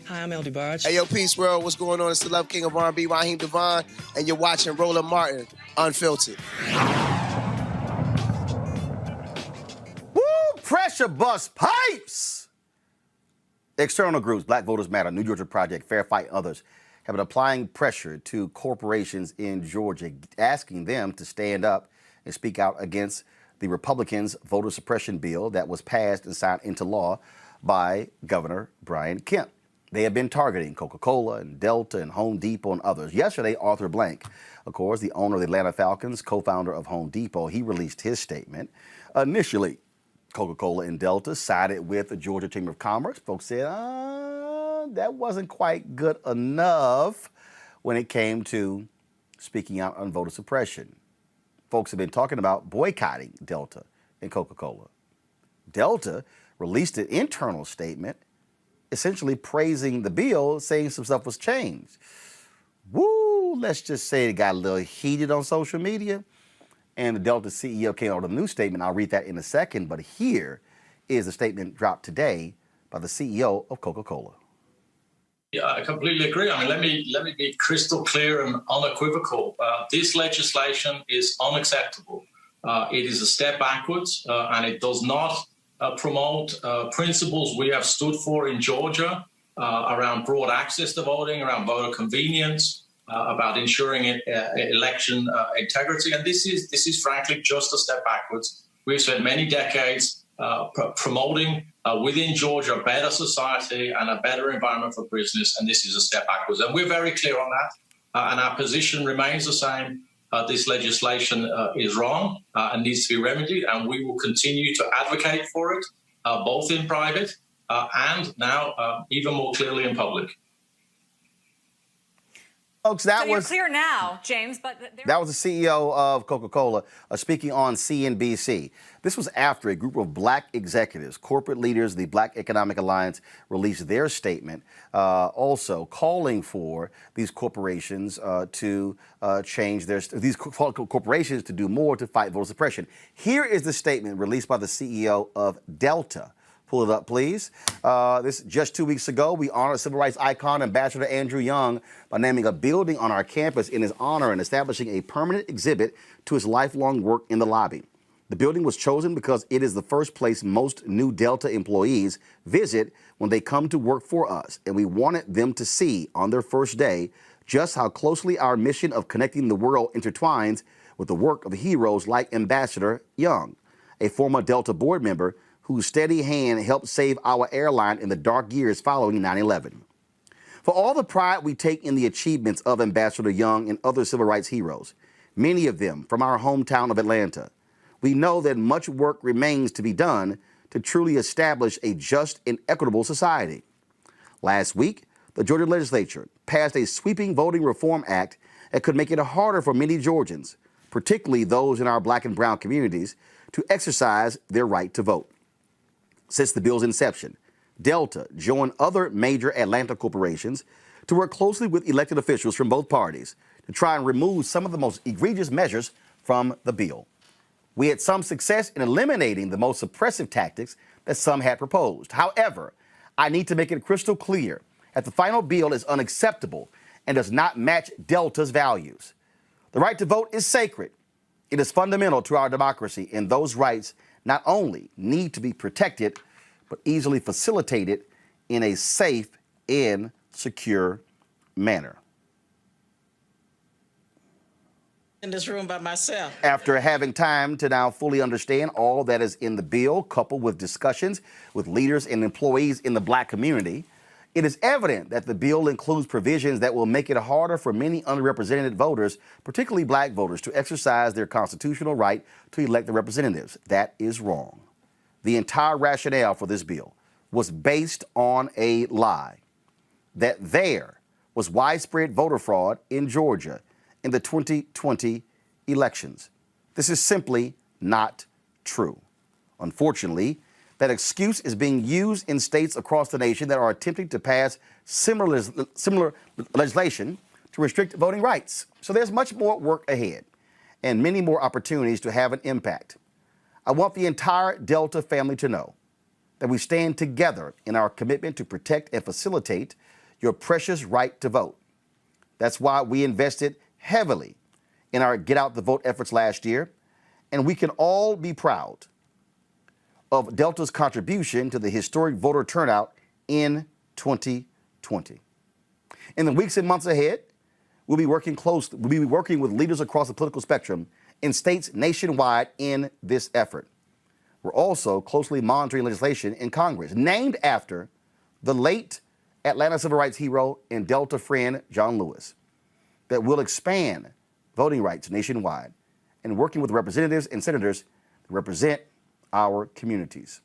Hi, I'm LD Barge. Hey, yo, Peace World. What's going on? It's the Love King of R&B, Raheem Devon, and you're watching Roland Martin Unfiltered. Woo! Pressure. pressure bust pipes. External groups, Black Voters Matter, New Georgia Project, Fair Fight, others, have been applying pressure to corporations in Georgia, asking them to stand up and speak out against the Republicans' voter suppression bill that was passed and signed into law by Governor Brian Kemp. They have been targeting Coca-Cola and Delta and Home Depot and others. Yesterday, Arthur Blank, of course, the owner of the Atlanta Falcons, co-founder of Home Depot, he released his statement. Initially, Coca-Cola and Delta sided with the Georgia Chamber of Commerce. Folks said, that wasn't quite good enough when it came to speaking out on voter suppression. Folks have been talking about boycotting Delta and Coca-Cola. Delta released an internal statement essentially praising the bill, saying some stuff was changed. Woo, let's just say it got a little heated on social media. And the Delta CEO came out with a new statement. I'll read that in a second. But here is the statement dropped today by the CEO of Coca-Cola. Yeah, I completely agree. I mean, let me be crystal clear and unequivocal. This legislation is unacceptable. It is a step backwards, and it does not promote principles we have stood for in Georgia around broad access to voting, around voter convenience, about ensuring election integrity. And this is frankly just a step backwards. We've spent many decades promoting within Georgia a better society and a better environment for business, and this is a step backwards. And we're very clear on that, and our position remains the same. This legislation is wrong and needs to be remedied, and we will continue to advocate for it, both in private and now even more clearly in public. Folks, that so you're was clear now, James. But that was the CEO of Coca-Cola speaking on CNBC. This was after a group of black executives, corporate leaders, the Black Economic Alliance, released their statement, also calling for these corporations to change these corporations to do more to fight voter suppression. Here is the statement released by the CEO of Delta. Pull it up, please. This just 2 weeks ago, we honored civil rights icon Ambassador Andrew Young by naming a building on our campus in his honor and establishing a permanent exhibit to his lifelong work in the lobby. The building was chosen because it is the first place most new Delta employees visit when they come to work for us, and we wanted them to see on their first day just how closely our mission of connecting the world intertwines with the work of heroes like Ambassador Young, a former Delta board member whose steady hand helped save our airline in the dark years following 9/11. For all the pride we take in the achievements of Ambassador Young and other civil rights heroes, many of them from our hometown of Atlanta, we know that much work remains to be done to truly establish a just and equitable society. Last week, the Georgia legislature passed a sweeping voting reform act that could make it harder for many Georgians, particularly those in our black and brown communities, to exercise their right to vote. Since the bill's inception, Delta joined other major Atlanta corporations to work closely with elected officials from both parties to try and remove some of the most egregious measures from the bill. We had some success in eliminating the most suppressive tactics that some had proposed. However, I need to make it crystal clear that the final bill is unacceptable and does not match Delta's values. The right to vote is sacred. It is fundamental to our democracy, and those rights not only need to be protected, but easily facilitated in a safe and secure manner. In this room by myself. After having time to now fully understand all that is in the bill, coupled with discussions with leaders and employees in the black community, it is evident that the bill includes provisions that will make it harder for many underrepresented voters, particularly black voters, to exercise their constitutional right to elect their representatives. That is wrong. The entire rationale for this bill was based on a lie that there was widespread voter fraud in Georgia in the 2020 elections. This is simply not true. Unfortunately, that excuse is being used in states across the nation that are attempting to pass similar legislation to restrict voting rights. So there's much more work ahead and many more opportunities to have an impact. I want the entire Delta family to know that we stand together in our commitment to protect and facilitate your precious right to vote. That's why we invested heavily in our Get Out the Vote efforts last year, and we can all be proud of Delta's contribution to the historic voter turnout in 2020. In the weeks and months ahead, we'll be working with leaders across the political spectrum in states nationwide in this effort. We're also closely monitoring legislation in Congress named after the late Atlanta civil rights hero and Delta friend John Lewis that will expand voting rights nationwide and working with representatives and senators to represent our communities.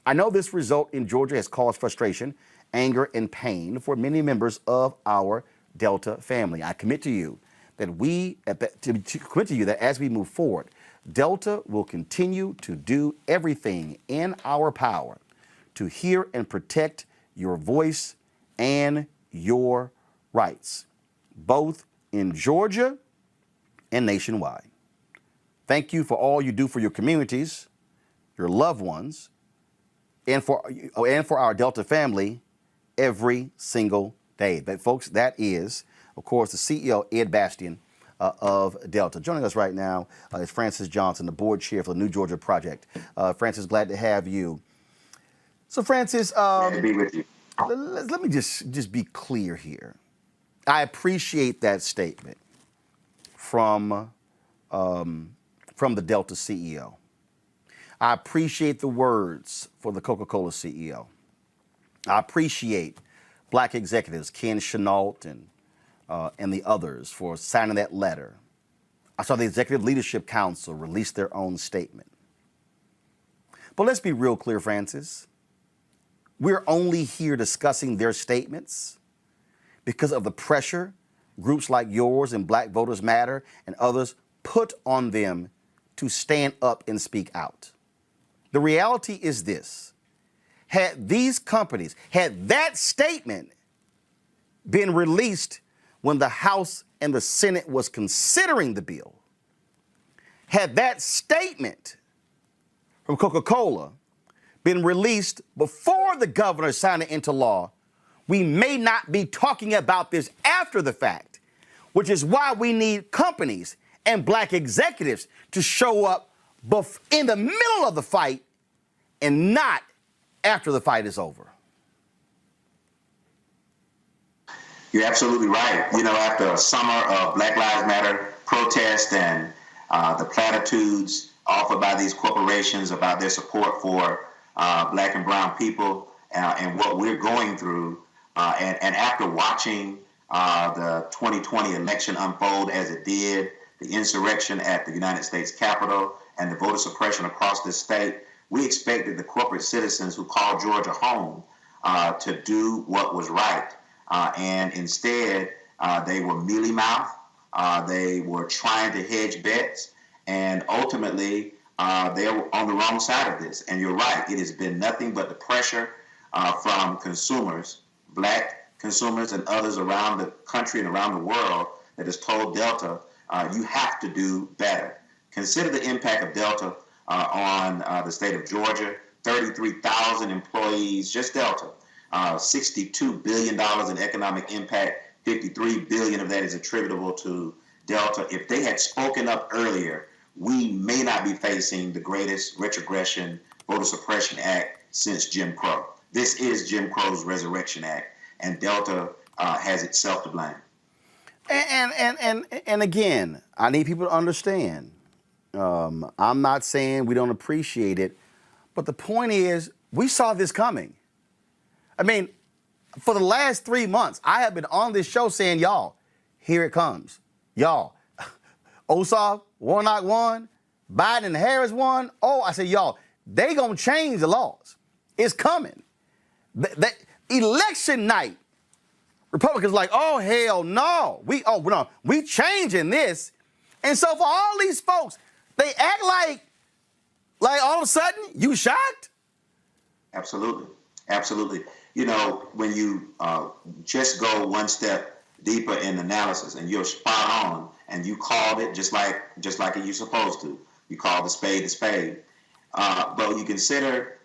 I know this result in Georgia has caused frustration, anger, and pain for many members of our Delta family. I commit to you that as we move forward, Delta will continue to do everything in our power to hear and protect your voice and your rights, both in Georgia and nationwide. Thank you for all you do for your communities, your loved ones, and for our Delta family every single day. That is, of course, the CEO, Ed Bastian, of Delta. Joining us right now is Francis Johnson, the board chair for the New Georgia Project. Francis, glad to have you. So, Francis, glad to be with you. Let me just be clear here. I appreciate that statement from the Delta CEO. I appreciate the words for the Coca-Cola CEO. I appreciate Black executives, Ken Chenault and the others, for signing that letter. I saw the Executive Leadership Council release their own statement. But let's be real clear, Francis. We're only here discussing their statements because of the pressure groups like yours and Black Voters Matter and others put on them to stand up and speak out. The reality is this: had that statement been released when the House and the Senate was considering the bill, had that statement from Coca-Cola been released before the governor signed it into law, we may not be talking about this after the fact, which is why we need companies and Black executives to show up in the middle of the fight and not after the fight is over. You're absolutely right. You know, after a summer of Black Lives Matter protests and the platitudes offered by these corporations about their support for Black and brown people and what we're going through, and after watching the 2020 election unfold as it did, the insurrection at the United States Capitol and the voter suppression across this state, we expected the corporate citizens who called Georgia home to do what was right. And instead, they were mealy-mouthed. They were trying to hedge bets. And ultimately, they were on the wrong side of this. And you're right. It has been nothing but the pressure from consumers, Black consumers and others around the country and around the world, that has told Delta, you have to do better. Consider the impact of Delta on the state of Georgia. 33,000 employees, just Delta. $62 billion in economic impact. 53 billion of that is attributable to Delta. If they had spoken up earlier, we may not be facing the greatest retrogression voter suppression act since Jim Crow. This is Jim Crow's Resurrection Act, and Delta has itself to blame. And again, I need people to understand. I'm not saying we don't appreciate it, but the point is, we saw this coming. I mean, for the last 3 months, I have been on this show saying, y'all, here it comes. Y'all, Ossoff, Warnock won, Biden and Harris won. Oh, I said, y'all, they gonna change the laws. It's coming. Election night, Republicans like, oh, hell no. We changing this. And so for all these folks, they act like all of a sudden, you shocked? Absolutely. Absolutely. You know, when you just go one step deeper in analysis and you're spot on and you called it just like you're supposed to. You called the spade a spade. But you consider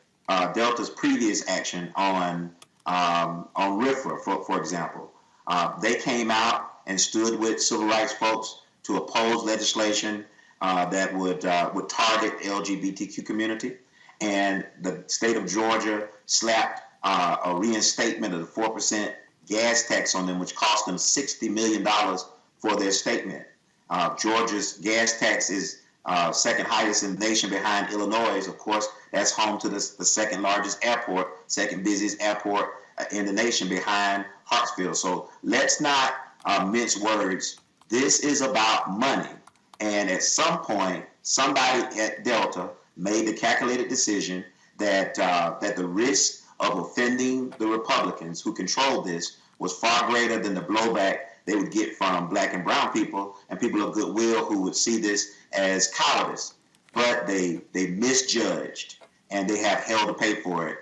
Delta's previous action on RFRA, for example. They came out and stood with civil rights folks to oppose legislation that would target the LGBTQ community. And the state of Georgia slapped a reinstatement of the 4% gas tax on them, which cost them $60 million for their statement. Georgia's gas tax is second highest in the nation behind Illinois. Of course, that's home to the second largest airport, second busiest airport in the nation behind Hartsfield. So let's not mince words. This is about money. And at some point, somebody at Delta made the calculated decision that the risk of offending the Republicans who controlled this was far greater than the blowback they would get from black and brown people and people of goodwill who would see this as cowardice. But they misjudged, and they have hell to pay for it.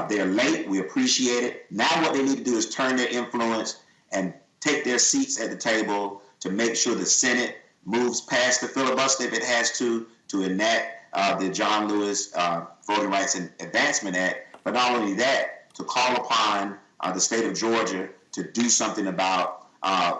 They're late. We appreciate it. Now what they need to do is turn their influence and take their seats at the table to make sure the Senate moves past the filibuster if it has to enact the John Lewis Voting Rights and Advancement Act. But not only that, to call upon the state of Georgia to do something about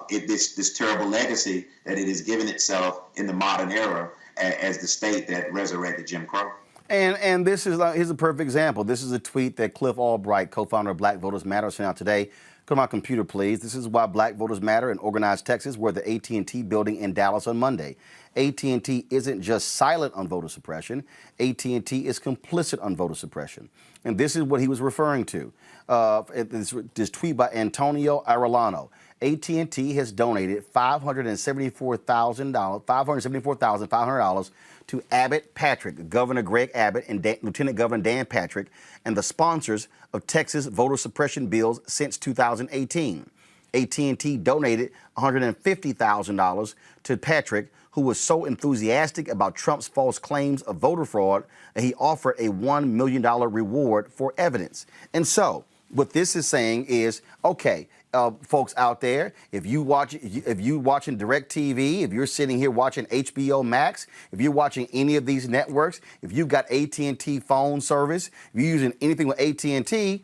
this terrible legacy that it has given itself in the modern era as the state that resurrected Jim Crow. And this is here's a perfect example. This is a tweet that Cliff Albright, co-founder of Black Voters Matter, sent out today. Come on, computer, please. This is why Black Voters Matter in organized Texas were at the AT&T building in Dallas on Monday. AT&T isn't just silent on voter suppression. AT&T is complicit on voter suppression. And this is what he was referring to. This tweet by Antonio Arellano. AT&T has donated $574,500 to Abbott Patrick, Governor Greg Abbott, and Lieutenant Governor Dan Patrick, and the sponsors of Texas voter suppression bills since 2018. AT&T donated $150,000 to Patrick, who was so enthusiastic about Trump's false claims of voter fraud that he offered a $1 million reward for evidence. And so what this is saying is, okay, folks out there, if you watching DirecTV, if you're sitting here watching HBO Max, if you're watching any of these networks, if you've got AT&T phone service, if you're using anything with AT&T,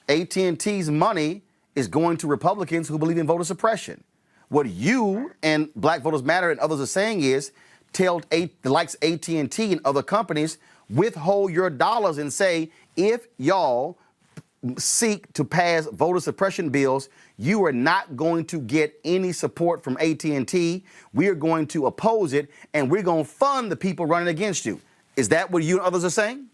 AT&T's money is going to Republicans who believe in voter suppression. What you and Black Voters Matter and others are saying is, tell the likes AT&T and other companies, withhold your dollars and say, if y'all seek to pass voter suppression bills, you are not going to get any support from AT&T. We are going to oppose it, and we're going to fund the people running against you. Is that what you and others are saying?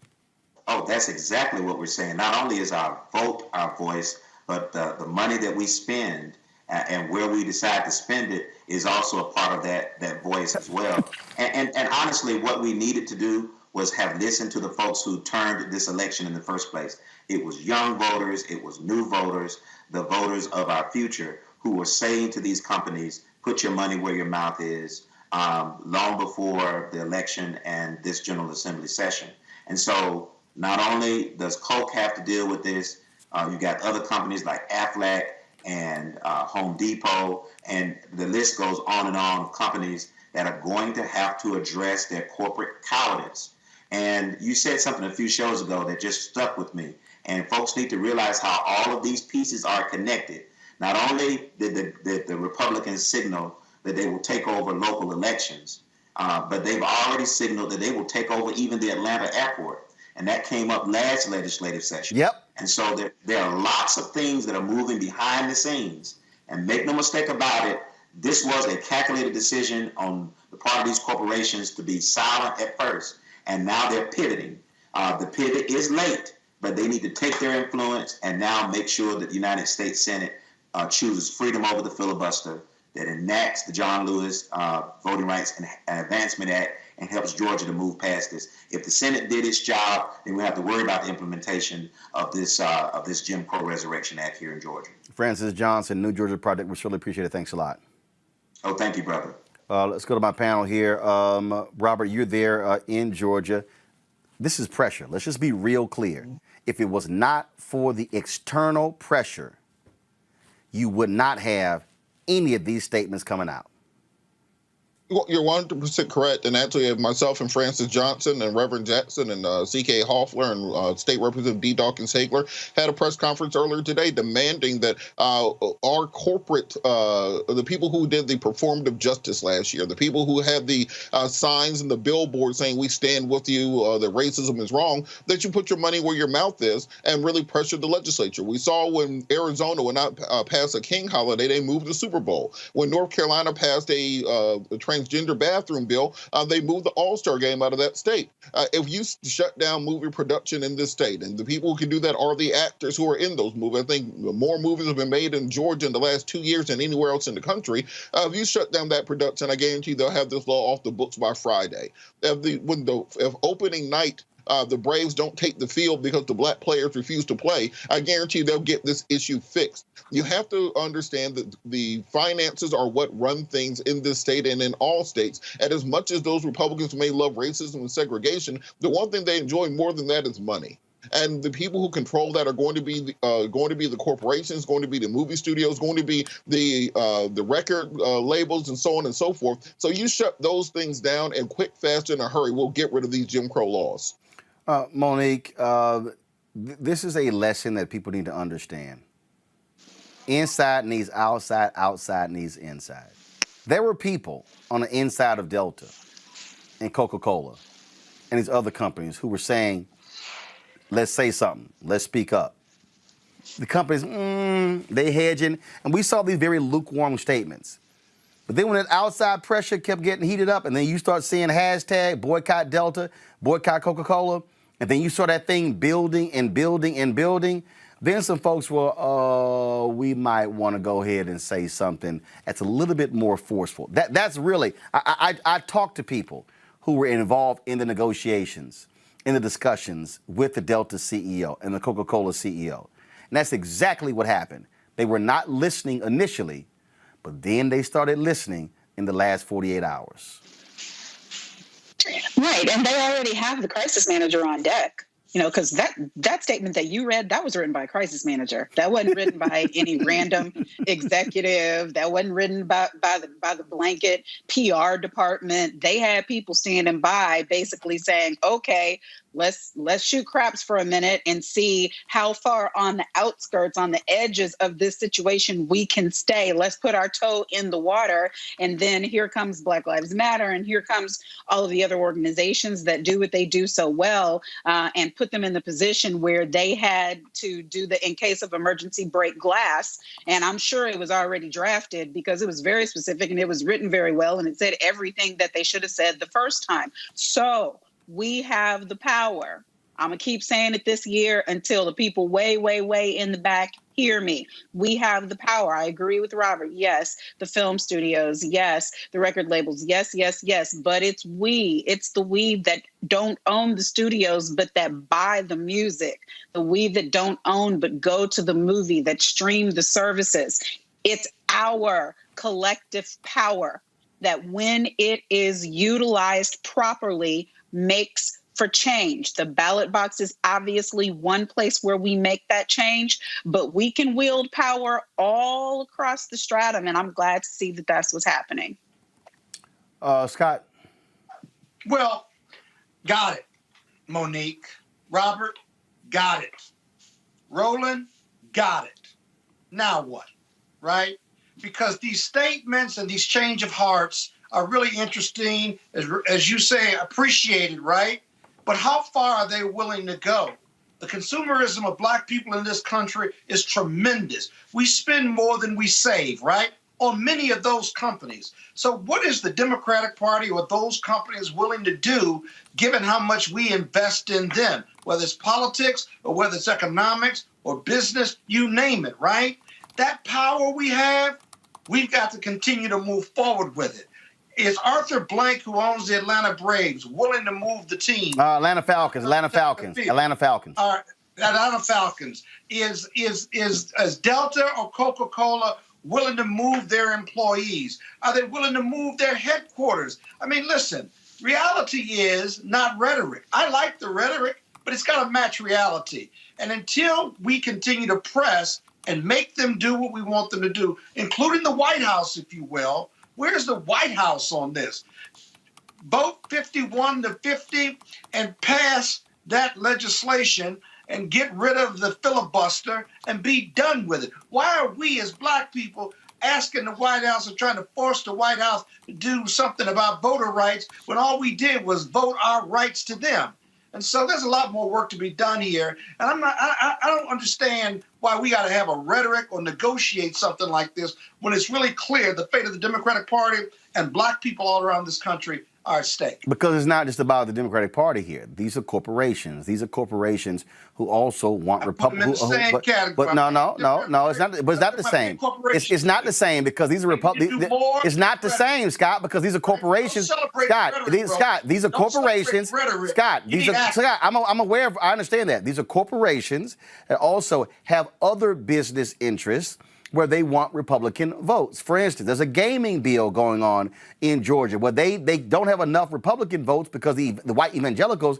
Oh, that's exactly what we're saying. Not only is our vote our voice, but the money that we spend and where we decide to spend it is also a part of that voice as well. And honestly, what we needed to do was have listened to the folks who turned this election in the first place. It was young voters, it was new voters, the voters of our future who were saying to these companies, put your money where your mouth is, long before the election and this General Assembly session. And so not only does Coke have to deal with this, you got other companies like Aflac and Home Depot, and the list goes on and on of companies that are going to have to address their corporate cowardice. And you said something a few shows ago that just stuck with me. And folks need to realize how all of these pieces are connected. Not only did the Republicans signal that they will take over local elections, but they've already signaled that they will take over even the Atlanta airport. And that came up last legislative session. Yep. And so there are lots of things that are moving behind the scenes. And make no mistake about it, this was a calculated decision on the part of these corporations to be silent at first. And now they're pivoting. The pivot is late, but they need to take their influence and now make sure that the United States Senate chooses freedom over the filibuster, that enacts the John Lewis Voting Rights and Advancement Act and helps Georgia to move past this. If the Senate did its job, then we have to worry about the implementation of this Jim Crow Resurrection Act here in Georgia. Francis Johnson, New Georgia Project, we surely appreciate it. Thanks a lot. Oh, thank you, brother. Let's go to my panel here. Robert, you're there in Georgia. This is pressure. Let's just be real clear. If it was not for the external pressure, you would not have any of these statements coming out. You're 100% correct. And actually, myself and Francis Johnson and Reverend Jackson and C.K. Hoffler and State Representative D. Dawkins Hagler had a press conference earlier today demanding that our corporate, the people who did the performative justice last year, the people who had the signs and the billboards saying we stand with you, that racism is wrong, that you put your money where your mouth is and really pressure the legislature. We saw when Arizona would not pass a King holiday, they moved the Super Bowl. When North Carolina passed a transgender bathroom bill, they moved the All-Star game out of that state. If you shut down movie production in this state, and the people who can do that are the actors who are in those movies, I think more movies have been made in Georgia in the last 2 years than anywhere else in the country. If you shut down that production, I guarantee they'll have this law off the books by Friday. If opening night the Braves don't take the field because the black players refuse to play, I guarantee they'll get this issue fixed. You have to understand that the finances are what run things in this state and in all states. And as much as those Republicans may love racism and segregation, the one thing they enjoy more than that is money. And the people who control that are going to be the corporations, going to be the movie studios, going to be the record labels, and so on and so forth. So you shut those things down and quick, fast, in a hurry, we'll get rid of these Jim Crow laws. Monique, this is a lesson that people need to understand. Inside needs outside, outside needs inside. There were people on the inside of Delta and Coca-Cola and these other companies who were saying, let's say something, let's speak up. The companies, they hedging, and we saw these very lukewarm statements. But then when that outside pressure kept getting heated up, and then you start seeing hashtag boycott Delta, boycott Coca-Cola, and then you saw that thing building and building and building, then some folks were, we might want to go ahead and say something that's a little bit more forceful. That's really, I talked to people who were involved in the negotiations, in the discussions with the Delta CEO and the Coca-Cola CEO. And that's exactly what happened. They were not listening initially, but then they started listening in the last 48 hours. Right, and they already have the crisis manager on deck. You know, because that statement that you read, that was written by a crisis manager. That wasn't written by any random executive. That wasn't written by the blanket PR department. They had people standing by basically saying, okay, let's shoot craps for a minute and see how far on the outskirts, on the edges of this situation we can stay. Let's put our toe in the water. And then here comes Black Lives Matter, and here comes all of the other organizations that do what they do so well, and put them in the position where they had to do the in case of emergency break glass. And I'm sure it was already drafted because it was very specific and it was written very well, and it said everything that they should have said the first time. So we have the power. I'm going to keep saying it this year until the people way, way, way in the back hear me. We have the power. I agree with Robert. Yes, the film studios. Yes, the record labels. Yes, yes, yes. But it's we. It's the we that don't own the studios, but that buy the music. The we that don't own, but go to the movie, that stream the services. It's our collective power that when it is utilized properly makes for change. The ballot box is obviously one place where we make that change, but we can wield power all across the stratum, and I'm glad to see that that's what's happening. Scott? Well, got it. Monique. Robert, got it. Roland, got it. Now what, right? Because these statements and these change of hearts are really interesting, as you say, appreciated, right? But how far are they willing to go? The consumerism of Black people in this country is tremendous. We spend more than we save, right, on many of those companies. So what is the Democratic Party or those companies willing to do, given how much we invest in them, whether it's politics or whether it's economics or business, you name it, right? That power we have, we've got to continue to move forward with it. Is Arthur Blank, who owns the Atlanta Braves, willing to move the team? Atlanta Falcons. Atlanta Falcons. Is Delta or Coca-Cola willing to move their employees? Are they willing to move their headquarters? I mean, listen, reality is not rhetoric. I like the rhetoric, but it's got to match reality. And until we continue to press and make them do what we want them to do, including the White House, if you will, Where's the White House on this? Vote 51-50 and pass that legislation and get rid of the filibuster and be done with it. Why are we as black people asking the White House and trying to force the White House to do something about voter rights when all we did was vote our rights to them? And so there's a lot more work to be done here. And I don't understand why we got to have a rhetoric or negotiate something like this when it's really clear the fate of the Democratic Party and black people all around this country are at stake. Because it's not just about the Democratic Party here. These are corporations. These are corporations who also want Republicans. But no, it's not. But it's not the same. It's not the same because these are Republicans. It's not the same, Scott, because these are corporations. Scott, these are corporations. Scott, I'm aware of. I understand that these are corporations that also have other business interests where they want Republican votes. For instance, there's a gaming bill going on in Georgia where they don't have enough Republican votes because the white evangelicals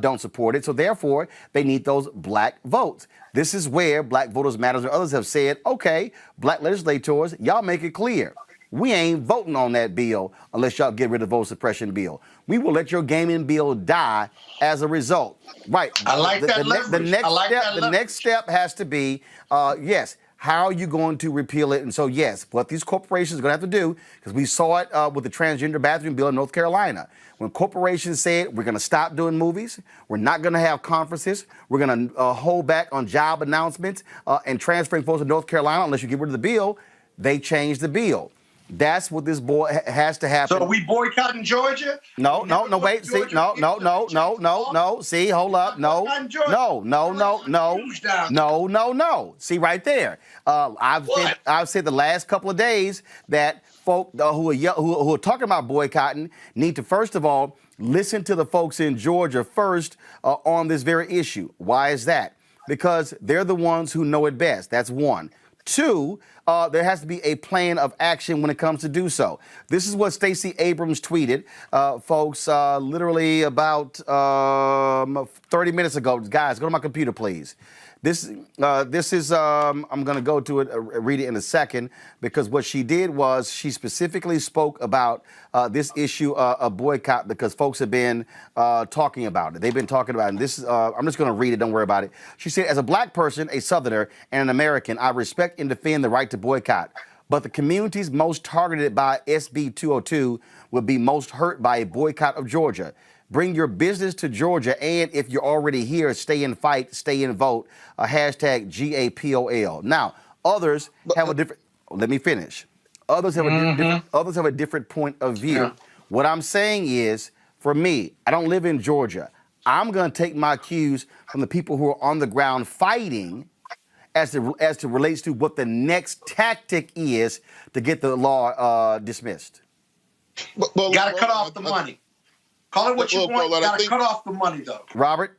don't support it. So therefore, they need those black votes. This is where Black Voters Matters and others have said, okay, black legislators, y'all make it clear. We ain't voting on that bill unless y'all get rid of the vote suppression bill. We will let your gaming bill die as a result. Right. I like that leverage. The next step has to be, yes, how are you going to repeal it? And so, yes, what these corporations are going to have to do, because we saw it with the transgender bathroom bill in North Carolina. When corporations said, we're going to stop doing movies, we're not going to have conferences, we're going to hold back on job announcements and transferring folks to North Carolina unless you get rid of the bill, they changed the bill. That's what this has to happen. So are we boycotting Georgia? No, wait, see, no. See, hold up, no. See, right there. I've said the last couple of days that folk who are talking about boycotting need to, first of all, listen to the folks in Georgia first on this very issue. Why is that? Because they're the ones who know it best. That's one. Two, there has to be a plan of action when it comes to do so. This is what Stacey Abrams tweeted, folks, literally about 30 minutes ago. Guys, go to my computer, please. This is, I'm going to go to it, read it in a second, because what she did was she specifically spoke about this issue of boycott because folks have been talking about it. They've been talking about it. And this is, I'm just going to read it. Don't worry about it. She said, as a black person, a Southerner, and an American, I respect and defend the right to boycott. But the communities most targeted by SB 202 would be most hurt by a boycott of Georgia. Bring your business to Georgia, and if you're already here, stay and fight, stay and vote. Hashtag GAPOL. Now, others have a different. Let me finish. Others have a different point of view. Yeah. What I'm saying is, for me, I don't live in Georgia. I'm going to take my cues from the people who are on the ground fighting, as to relates to what the next tactic is to get the law dismissed. You got to cut off the money. Call it what you want. You got to cut off the money, though. Robert?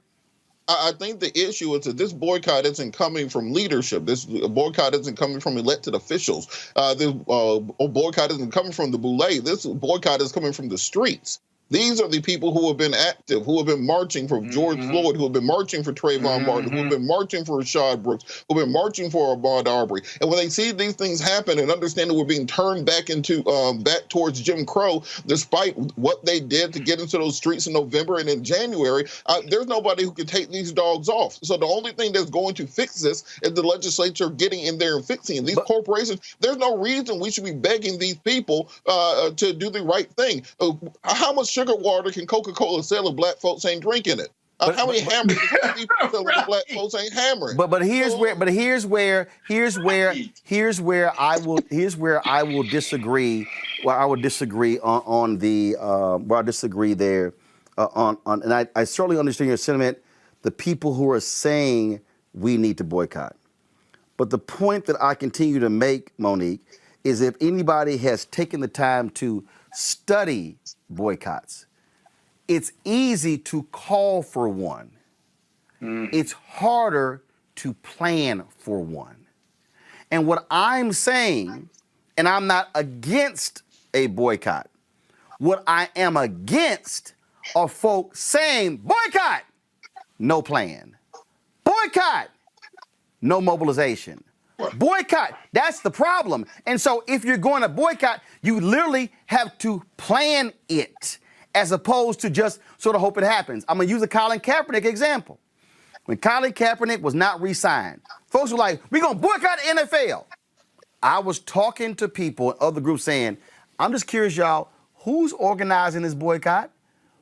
I think the issue is that this boycott isn't coming from leadership. This boycott isn't coming from elected officials. This boycott isn't coming from the boule. This boycott is coming from the streets. These are the people who have been active, who have been marching for George Floyd, who have been marching for Trayvon Martin, who have been marching for Rashad Brooks, who have been marching for Ahmaud Arbery. And when they see these things happen and understand that we're being turned back into back towards Jim Crow, despite what they did to get into those streets in November and in January, there's nobody who can take these dogs off. So the only thing that's going to fix this is the legislature getting in there and fixing it. These corporations, there's no reason we should be begging these people to do the right thing. How much sugar water can Coca-Cola sell if black folks ain't drinking it? How many hammers can people sell if black folks ain't hammering? But here's where I will disagree. Well, I would disagree on the where I disagree there and I certainly understand your sentiment. The people who are saying we need to boycott, but the point that I continue to make, Monique, is if anybody has taken the time to study boycotts, it's easy to call for one. It's harder to plan for one. And what I'm saying, and I'm not against a boycott, what I am against are folks saying, boycott, no plan. Boycott, no mobilization. Boycott. That's the problem. And so if you're going to boycott, you literally have to plan it as opposed to just sort of hope it happens. I'm going to use a Colin Kaepernick example. When Colin Kaepernick was not re-signed, folks were like, we're going to boycott the NFL. I was talking to people in other groups saying, I'm just curious, y'all, who's organizing this boycott?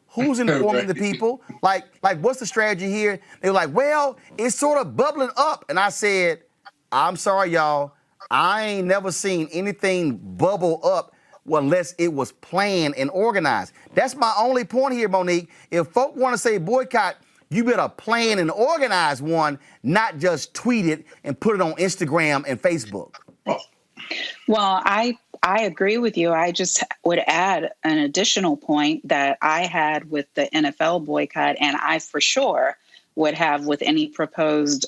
Who's informing the people? Like, what's the strategy here? They were like, well, it's sort of bubbling up. And I said, I'm sorry, y'all. I ain't never seen anything bubble up unless it was planned and organized. That's my only point here, Monique. If folk want to say boycott, you better plan and organize one, not just tweet it and put it on Instagram and Facebook. Well, I agree with you. I just would add an additional point that I had with the NFL boycott, and I for sure would have with any proposed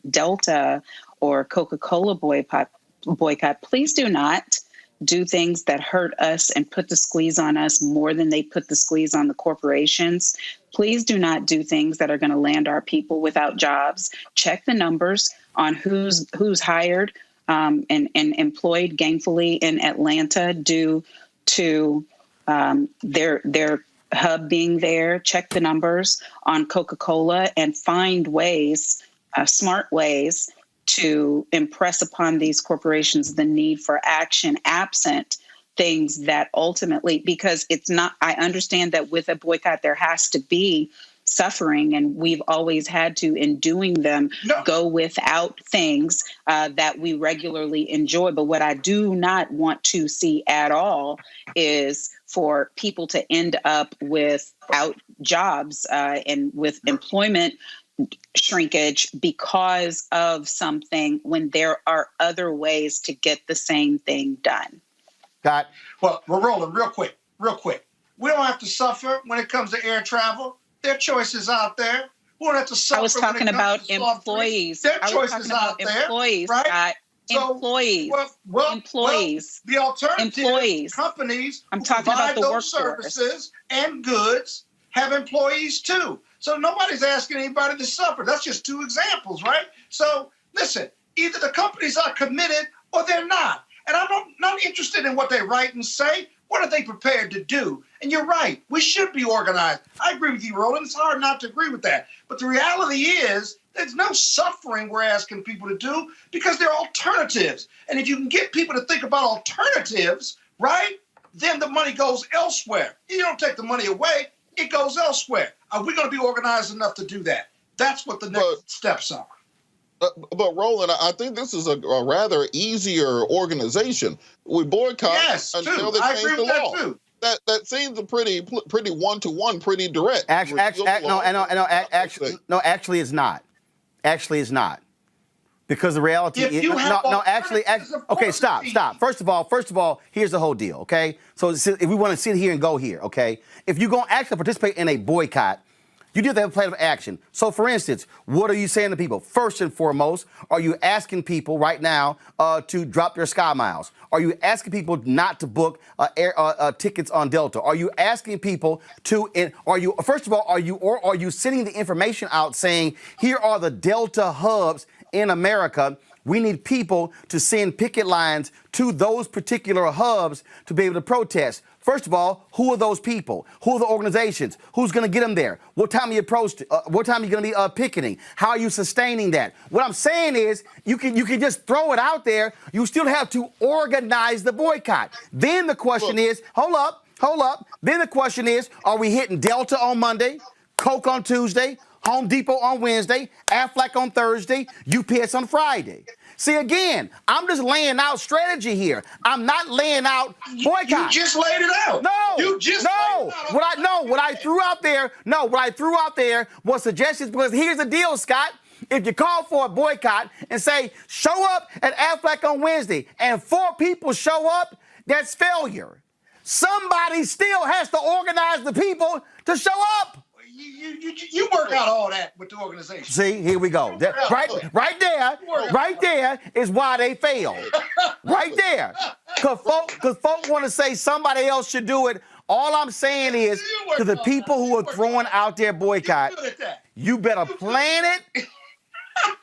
Delta or Coca-Cola boycott. Please do not do things that hurt us and put the squeeze on us more than they put the squeeze on the corporations. Please do not do things that are going to land our people without jobs. Check the numbers on who's hired and employed gainfully in Atlanta due to their hub being there. Check the numbers on Coca-Cola and find ways, smart ways, to impress upon these corporations the need for action absent things that ultimately, because it's not, I understand that with a boycott, there has to be suffering, and we've always had to, in doing them, go without things that we regularly enjoy. But what I do not want to see at all is for people to end up without jobs and with employment shrinkage because of something when there are other ways to get the same thing done. Well, we're rolling real quick. We don't have to suffer when it comes to air travel. There are choices out there. We don't have to suffer. I was talking about employees. There are choices out there, employees, right? So, employees. Employees. The alternative companies I'm talking about the those services and goods have employees too. So nobody's asking anybody to suffer. That's just two examples, right? So listen, either the companies are committed or they're not. And I'm not interested in what they write and say. What are they prepared to do? And you're right. We should be organized. I agree with you, Roland. It's hard not to agree with that. But the reality is there's no suffering we're asking people to do because there are alternatives. And if you can get people to think about alternatives, right, then the money goes elsewhere. You don't take the money away. It goes elsewhere. Are we going to be organized enough to do that? That's what the next steps are. But Roland, I think this is a rather easier organization. We boycott until they change the law. Too. That seems a pretty one-to-one, pretty direct. Actually, it's not. Actually, it's not. Because the reality is okay. Stop. First of all, here's the whole deal. Okay, so if we want to sit here and go here, okay, if you're going to actually participate in a boycott, you do have to have a plan of action. So, for instance, what are you saying to people? First and foremost, are you asking people right now to drop their Sky Miles? Are you asking people not to book tickets on Delta? Are you asking people to? Are you sending the information out saying here are the Delta hubs in America? We need people to send picket lines to those particular hubs to be able to protest. First of all, who are those people? Who are the organizations? Who's going to get them there? What time are you what time are you going to be picketing? How are you sustaining that? What I'm saying is you can just throw it out there. You still have to organize the boycott. Then the question is, hold up. Then the question is, are we hitting Delta on Monday, Coke on Tuesday, Home Depot on Wednesday, Aflac on Thursday, UPS on Friday? See, again, I'm just laying out strategy here. I'm not laying out boycott. You just laid it out. What I threw out there was suggestions, because here's the deal, Scott. If you call for a boycott and say, show up at Aflac on Wednesday, and 4 people show up, that's failure. Somebody still has to organize the people to show up. You work out all that with the organization. See, here we go. Right there is why they failed. Right there. Because folk want to say somebody else should do it. All I'm saying is to the people who are throwing out their boycott, you better plan it.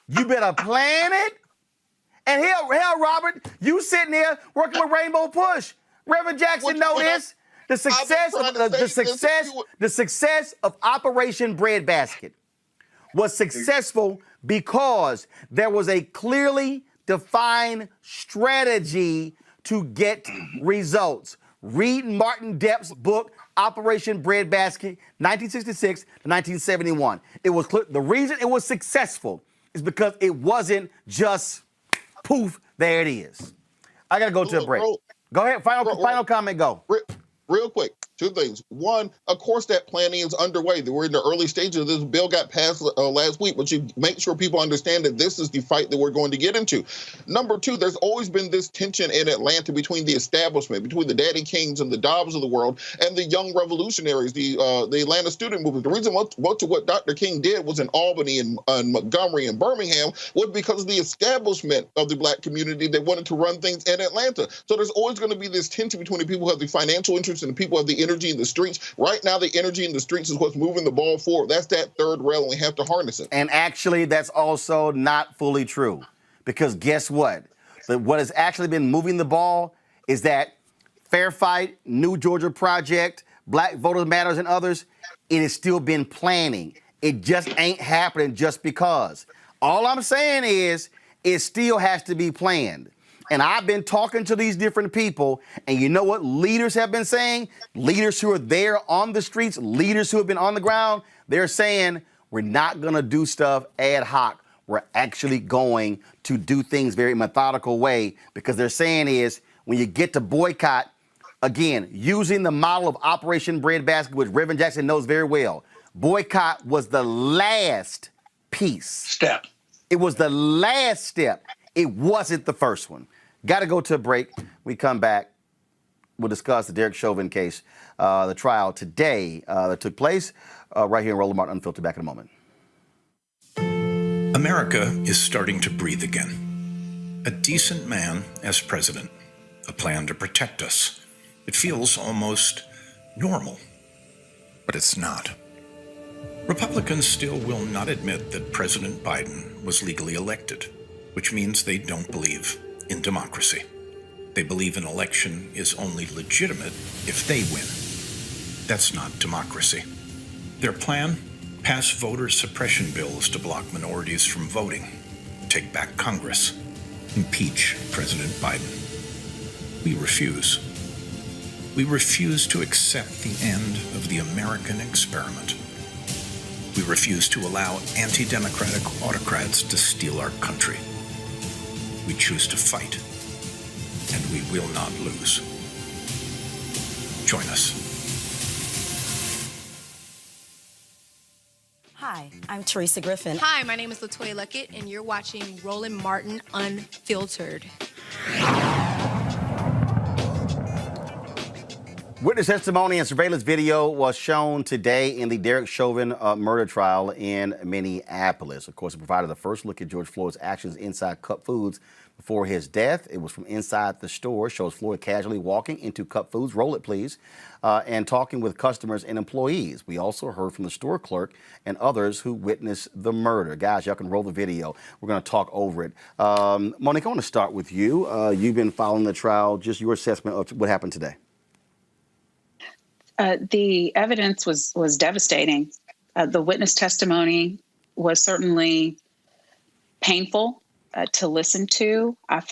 You better plan it And hell, Robert, you sitting there working with Rainbow Push. Reverend Jackson know this. The success of Operation Breadbasket was successful because there was a clearly defined strategy to get results. Read Martin Depp's book, Operation Breadbasket, 1966 to 1971. It was clear. The reason it was successful is because it wasn't just poof, there it is. I got to go to a break. Go ahead. Final comment, go. Real quick, two things. One, of course, that planning is underway. We're in the early stages of this. Bill got passed last week, but you make sure people understand that this is the fight that we're going to get into. Number two, there's always been this tension in Atlanta between the establishment, between the Daddy Kings and the Dobbs of the world, and the young revolutionaries, the Atlanta student movement. The reason much of what Dr. King did was in Albany and Montgomery and Birmingham was because of the establishment of the Black community that wanted to run things in Atlanta. So there's always going to be this tension between the people who have the financial interest and the people who have the energy in the streets. Right now, the energy in the streets is what's moving the ball forward. That's that third rail, and we have to harness it. And actually, that's also not fully true. Because guess what? What has actually been moving the ball is that Fair Fight, New Georgia Project, Black Voters Matters, and others, it has still been planning. It just ain't happening just because. All I'm saying is it still has to be planned. And I've been talking to these different people, and you know what leaders have been saying? Leaders who are there on the streets, leaders who have been on the ground, they're saying, we're not going to do stuff ad hoc. We're actually going to do things very methodical way, because they're saying is, when you get to boycott, again, using the model of Operation Breadbasket, which Reverend Jackson knows very well, boycott was the last step. It was the last step. It wasn't the first one. Got to go to a break. We come back. We'll discuss the Derek Chauvin case, the trial today that took place right here in Roland Martin Unfiltered. Back in a moment. America is starting to breathe again. A decent man as president. A plan to protect us. It feels almost normal. But it's not. Republicans still will not admit that President Biden was legally elected, which means they don't believe in democracy. They believe an election is only legitimate if they win. That's not democracy. Their plan? Pass voter suppression bills to block minorities from voting, take back Congress, impeach President Biden. We refuse. We refuse to accept the end of the American experiment. We refuse to allow anti-democratic autocrats to steal our country. We choose to fight, and we will not lose. Join us. Hi, I'm Teresa Griffin. Hi, my name is LaToya Luckett, and you're watching Roland Martin Unfiltered. Witness testimony and surveillance video was shown today in the Derek Chauvin murder trial in Minneapolis. Of course, it provided the first look at George Floyd's actions inside Cup Foods before his death. It was from inside the store. Shows Floyd casually walking into Cup Foods, roll it please, and talking with customers and employees. We also heard from the store clerk and others who witnessed the murder. Guys, y'all can roll the video. We're going to talk over it. Monique, I want to start with you. You've been following the trial. Just your assessment of what happened today. The evidence was devastating. The witness testimony was certainly painful to listen to. I've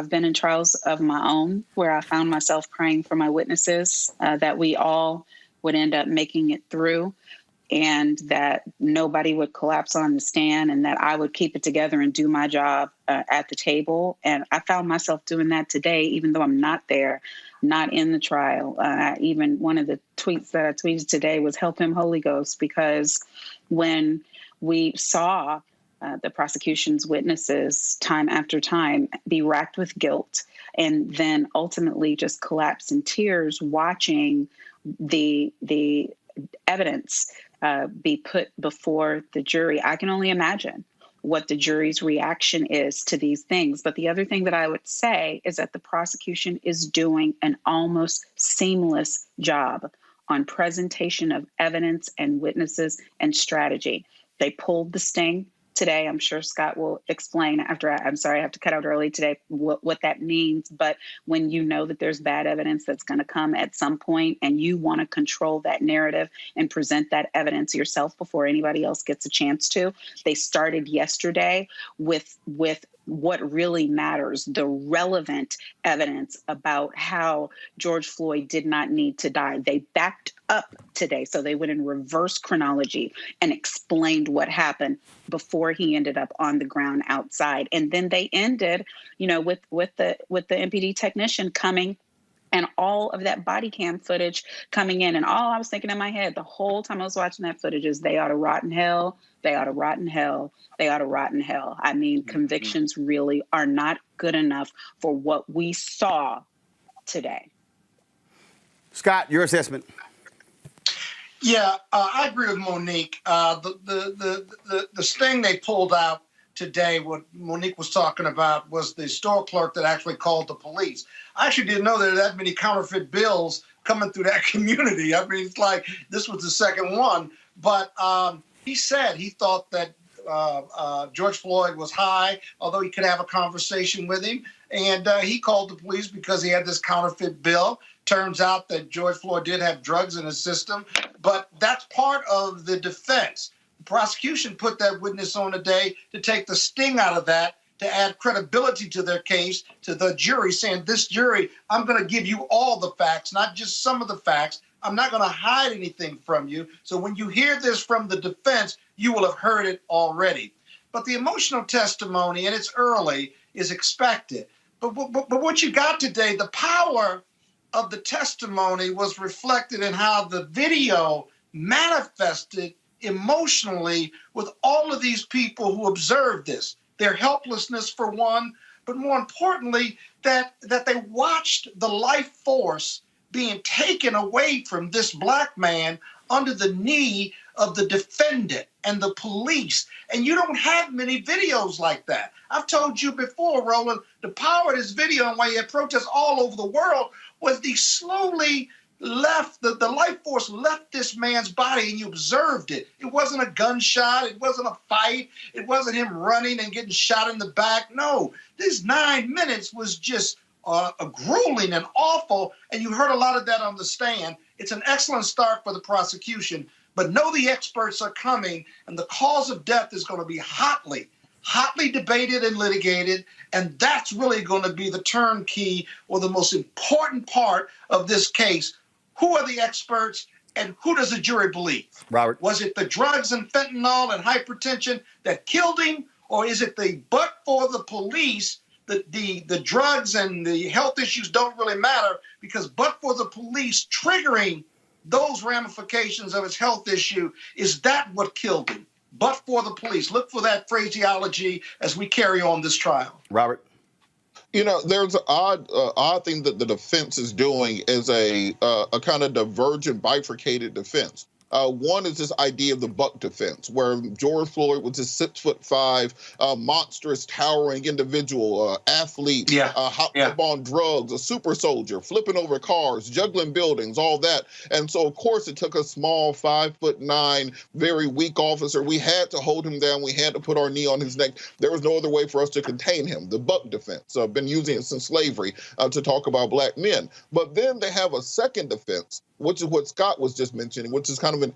been in trials of my own where I found myself praying for my witnesses, that we all would end up making it through, and that nobody would collapse on the stand, and that I would keep it together and do my job at the table. And I found myself doing that today, even though I'm not there, not in the trial. Even one of the tweets that I tweeted today was "Help him, Holy Ghost," because when we saw the prosecution's witnesses time after time be racked with guilt and then ultimately just collapse in tears watching the evidence be put before the jury, I can only imagine what the jury's reaction is to these things. But the other thing that I would say is that the prosecution is doing an almost seamless job on presentation of evidence and witnesses and strategy. They pulled the sting today. I'm sure Scott will explain after. I'm sorry, I have to cut out early today what that means. But when you know that there's bad evidence that's going to come at some point, and you want to control that narrative and present that evidence yourself before anybody else gets a chance to, they started yesterday with what really matters, the relevant evidence about how George Floyd did not need to die. They backed up today, so they went in reverse chronology and explained what happened before he ended up on the ground outside. And then they ended, with the MPD technician coming and all of that body cam footage coming in. And all I was thinking in my head the whole time I was watching that footage is they ought to rot in hell. They ought to rot in hell. They ought to rot in hell. I mean, convictions really are not good enough for what we saw today. Scott, your assessment. Yeah, I agree with Monique. The sting they pulled out today, what Monique was talking about, was the store clerk that actually called the police. I actually didn't know there were that many counterfeit bills coming through that community. I mean, it's like this was the second one. But he said he thought that George Floyd was high, although he could have a conversation with him. And he called the police because he had this counterfeit bill. Turns out that George Floyd did have drugs in his system, but that's part of the defense. The prosecution put that witness on today to take the sting out of that, to add credibility to their case, to the jury, saying, this jury, I'm going to give you all the facts, not just some of the facts. I'm not going to hide anything from you. So when you hear this from the defense, you will have heard it already. But the emotional testimony, and it's early, is expected. But what you got today, the power of the testimony was reflected in how the video manifested emotionally with all of these people who observed this. Their helplessness, for one, but more importantly, that they watched the life force being taken away from this black man under the knee of the defendant and the police. And you don't have many videos like that. I've told you before, Roland, the power of this video and why you had protests all over the world was the slowly left, the life force left this man's body and you observed it. It wasn't a gunshot. It wasn't a fight. It wasn't him running and getting shot in the back. No, this 9 minutes was just grueling and awful. And you heard a lot of that on the stand. It's an excellent start for the prosecution, but know the experts are coming and the cause of death is going to be hotly debated and litigated. And that's really going to be the turnkey or the most important part of this case. Who are the experts and who does the jury believe? Robert. Was it the drugs and fentanyl and hypertension that killed him? Or is it but for the police, the drugs and the health issues don't really matter because but for the police triggering those ramifications of his health issue, is that what killed him? But for the police. Look for that phraseology as we carry on this trial. Robert. There's an odd thing that the defense is doing is a kind of divergent, bifurcated defense. One is this idea of the buck defense, where George Floyd was a 6'5", monstrous, towering individual, athlete, hopped up on drugs, a super soldier, flipping over cars, juggling buildings, all that. And so, of course, it took a small 5'9", very weak officer. We had to hold him down. We had to put our knee on his neck. There was no other way for us to contain him. The buck defense. I've been using it since slavery to talk about black men. But then they have a second defense, which is what Scott was just mentioning, which is kind of an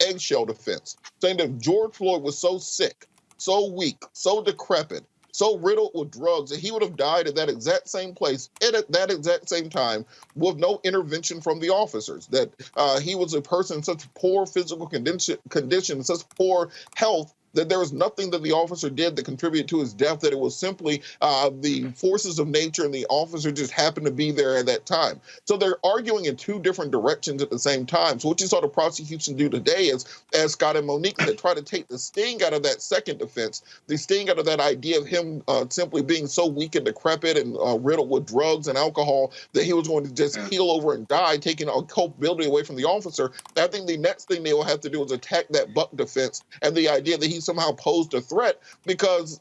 eggshell defense, saying that George Floyd was so sick, so weak, so decrepit, so riddled with drugs that he would have died at that exact same place at that exact same time with no intervention from the officers, that he was a person in such poor physical condition, such poor health, that there was nothing that the officer did that contributed to his death, that it was simply the forces of nature and the officer just happened to be there at that time. So they're arguing in two different directions at the same time. So what you saw the prosecution do today is, as Scott and Monique said, try to take the sting out of that second defense, the sting out of that idea of him simply being so weak and decrepit and riddled with drugs and alcohol that he was going to just keel over and die, taking all culpability away from the officer. I think the next thing they will have to do is attack that buck defense and the idea that he's he somehow posed a threat, because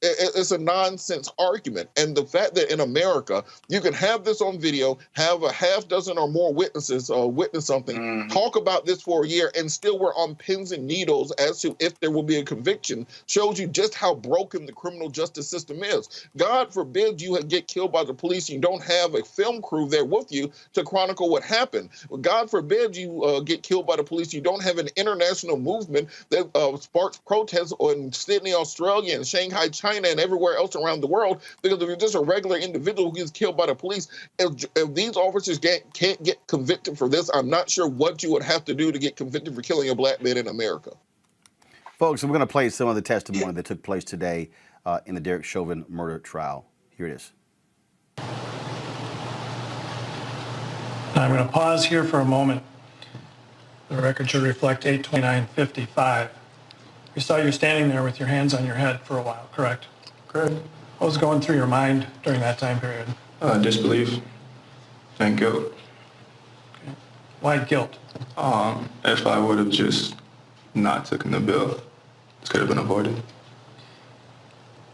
it's a nonsense argument. And the fact that in America, you can have this on video, have a half dozen or more witnesses witness something, talk about this for a year, and still we're on pins and needles as to if there will be a conviction, shows you just how broken the criminal justice system is. God forbid you get killed by the police, you don't have a film crew there with you to chronicle what happened. God forbid you get killed by the police, you don't have an international movement that sparks protests in Sydney, Australia, and Shanghai, China, and everywhere else around the world, because if you're just a regular individual who gets killed by the police, if these officers can't get convicted for this, I'm not sure what you would have to do to get convicted for killing a black man in America. Folks, we're going to play some of the testimony that took place today in the Derek Chauvin murder trial. Here it is. I'm going to pause here for a moment. The record should reflect 8/29/55. We saw you standing there with your hands on your head for a while, correct? Correct. What was going through your mind during that time period? Disbelief and guilt. Okay. Why guilt? If I would have just not taken the bill, this could have been avoided.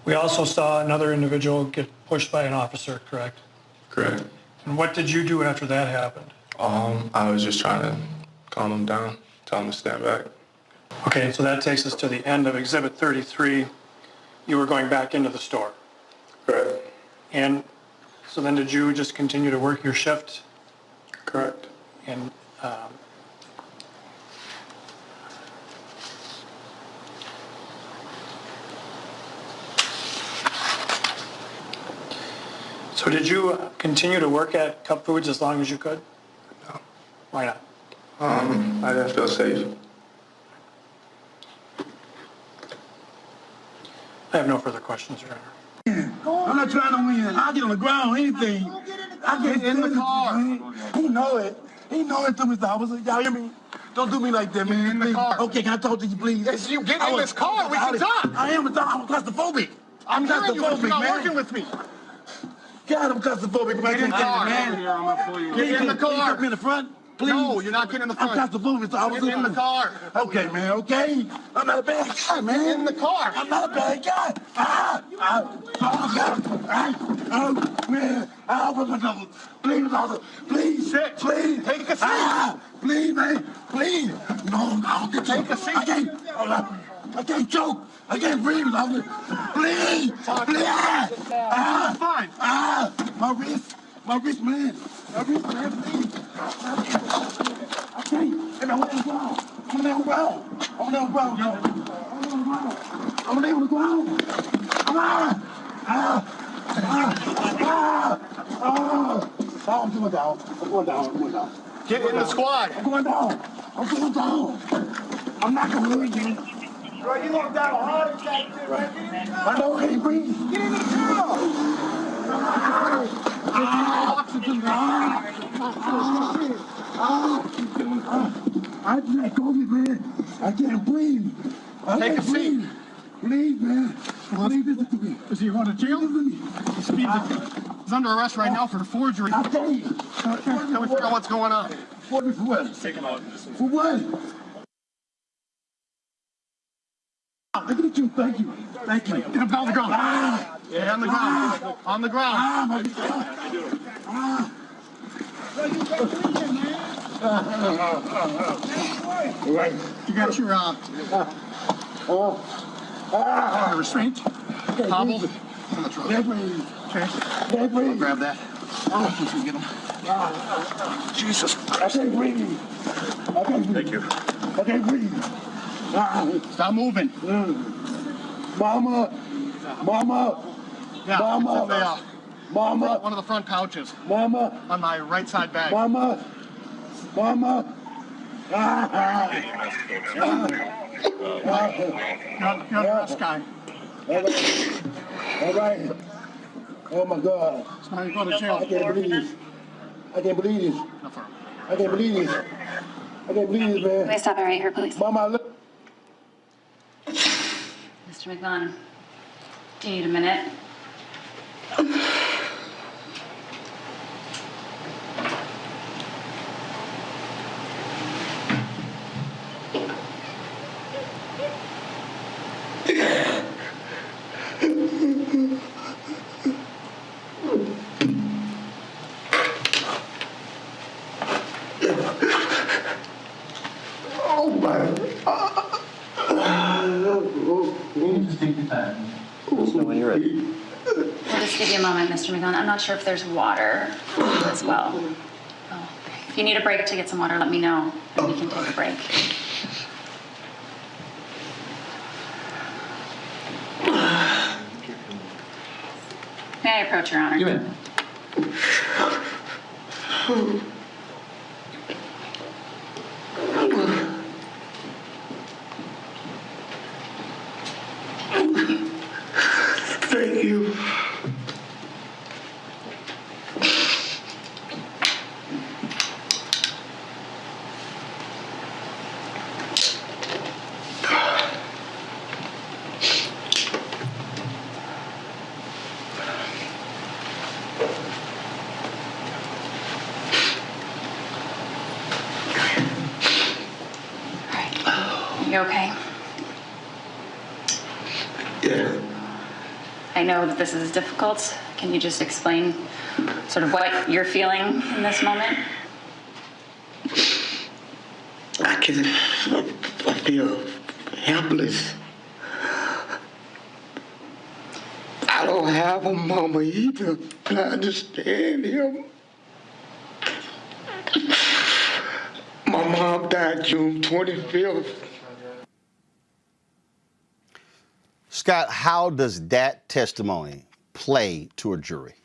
We also saw another individual get pushed by an officer, correct? Correct. And what did you do after that happened? I was just trying to calm him down, tell him to stand back. Okay, so that takes us to the end of Exhibit 33. You were going back into the store. Correct. And so then did you just continue to work your shift? Correct. And so did you continue to work at Cup Foods as long as you could? No. Why not? I didn't feel safe. I have no further questions, Your Honor. I'm not trying to win. I'll get on the ground, anything. I get in the car. He know it. He know it to me, officer. Y'all hear me? Don't do me like that, man. Get in the car. Okay, can I talk to you, please? Yes, you get in this car. We can talk. I am claustrophobic. I'm hearing you, but you're not working with me. God, I'm claustrophobic. Get in the car. Get in the car. Get me in the front. Please. No, you're not getting in the front. I'm claustrophobic, officer. Get in the car. Okay, man, okay? I'm not a bad guy, man. Get in the car. I'm not a bad guy. Man. Open my door. Please, officer. Please. Sit. Please. Take a seat. Please, man. Please. No, take a seat. I can't choke. I can't breathe, officer. Please. Please. Fine. My wrist. My wrist, man. My wrist, man, please. I can't. And I'm on the ground. I'm on the ground. I'm on the ground, yo. I'm on the ground. Come on. I'm going down. I'm going down. I'm going down. Get in the squad. I'm going down. I'm going down. I'm not going to lose you. Bro, you look down a heart attack, dude. Right? Get in the car. I know I can't breathe. Get in the car. Oxygen. I can't go, man. I can't breathe. Take a seat. Please, man. Please listen to me. Is he going to jail? He's under arrest right now for forgery. I'll tell you. Can we figure out what's going on? For what? Take him out. For what? Thank you. Thank you. Thank you. Get him down on the ground. Yeah, on the ground. On the ground. My God. Right. You got your restraint. Hobbled. Can't breathe. Okay. Can't breathe. Grab that. Once we get him. Jesus Christ. I can't breathe. I can't breathe. Thank you. I can't breathe. Stop moving. Mama. Yeah, Mama. it's in the, Mama. one of the front pouches. Mama. On my right side bag. Mama. You're the rest guy. All right. Oh my God. It's now you go to jail. I can't believe this. I can't believe this. I can't believe this. I can't believe this, man. Can we stop it right here, please? Mama, look. Mr. McMahon, do you need a minute? when you're ready. We'll just give you a moment, Mr. McGon. I'm not sure if there's water for you as well. Oh, if you need a break to get some water, let me know, and we can take a break. May I approach, Your Honor? You may. Thank you. You okay? Yeah. I know that this is difficult. Can you just explain sort of what you're feeling in this moment? I feel helpless. I don't have a mama either. I understand him. My mom died June 25th. Scott, how does that testimony play to a jury?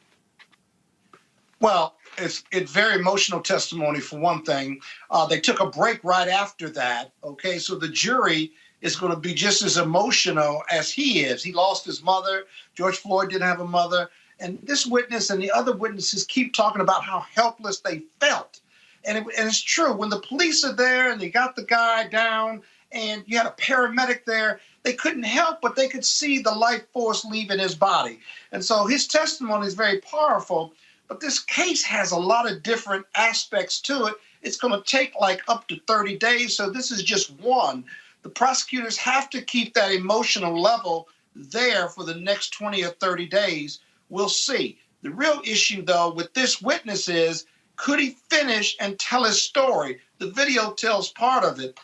Well, it's very emotional testimony for one thing. They took a break right after that. Okay, so the jury is going to be just as emotional as he is. He lost his mother. George Floyd didn't have a mother. And this witness and the other witnesses keep talking about how helpless they felt. And it's true. When the police are there and they got the guy down and you had a paramedic there, they couldn't help but they could see the life force leaving his body. And so his testimony is very powerful. But this case has a lot of different aspects to it. It's going to take like up to 30 days. So this is just one. The prosecutors have to keep that emotional level there for the next 20 or 30 days. We'll see. The real issue, though, with this witness is, could he finish and tell his story? The video tells part of it.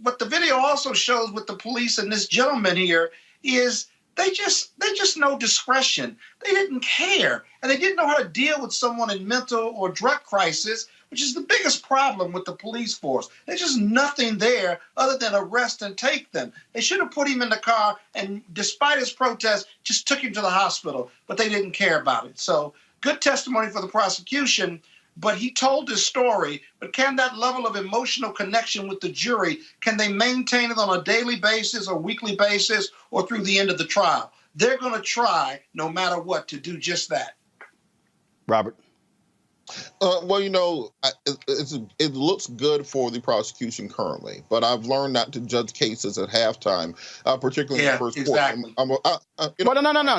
What the video also shows with the police and this gentleman here is they just know discretion. They didn't care, and they didn't know how to deal with someone in mental or drug crisis, which is the biggest problem with the police force. There's just nothing there other than arrest and take them. They should have put him in the car and, despite his protest, just took him to the hospital, but they didn't care about it. So good testimony for the prosecution, but he told his story. But can that level of emotional connection with the jury, can they maintain it on a daily basis or weekly basis or through the end of the trial? They're going to try, no matter what, to do just that. Robert? Well, you know, it looks good for the prosecution currently, but I've learned not to judge cases at halftime, particularly in the first exactly. quarter.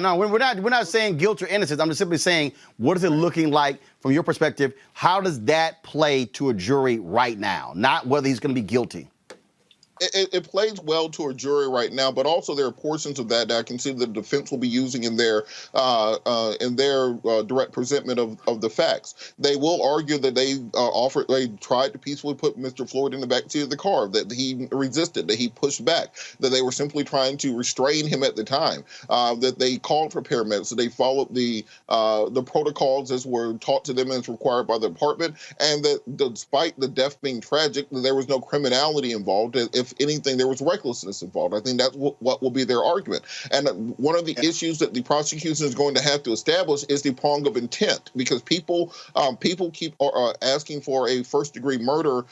No. We're not saying guilt or innocence. I'm just simply saying, what is it looking like from your perspective? How does that play to a jury right now? Not whether he's going to be guilty. It plays well to a jury right now, but also there are portions of that I can see the defense will be using in their direct presentment of the facts. They will argue that they tried to peacefully put Mr. Floyd in the backseat of the car, that he resisted, that he pushed back, that they were simply trying to restrain him at the time, that they called for paramedics, that they followed the protocols as were taught to them as required by the department, and that despite the death being tragic, there was no criminality involved. If anything, there was recklessness involved. I think that's what will be their argument. And one of the issues that the prosecution is going to have to establish is the prong of intent, because people keep asking for a first-degree murder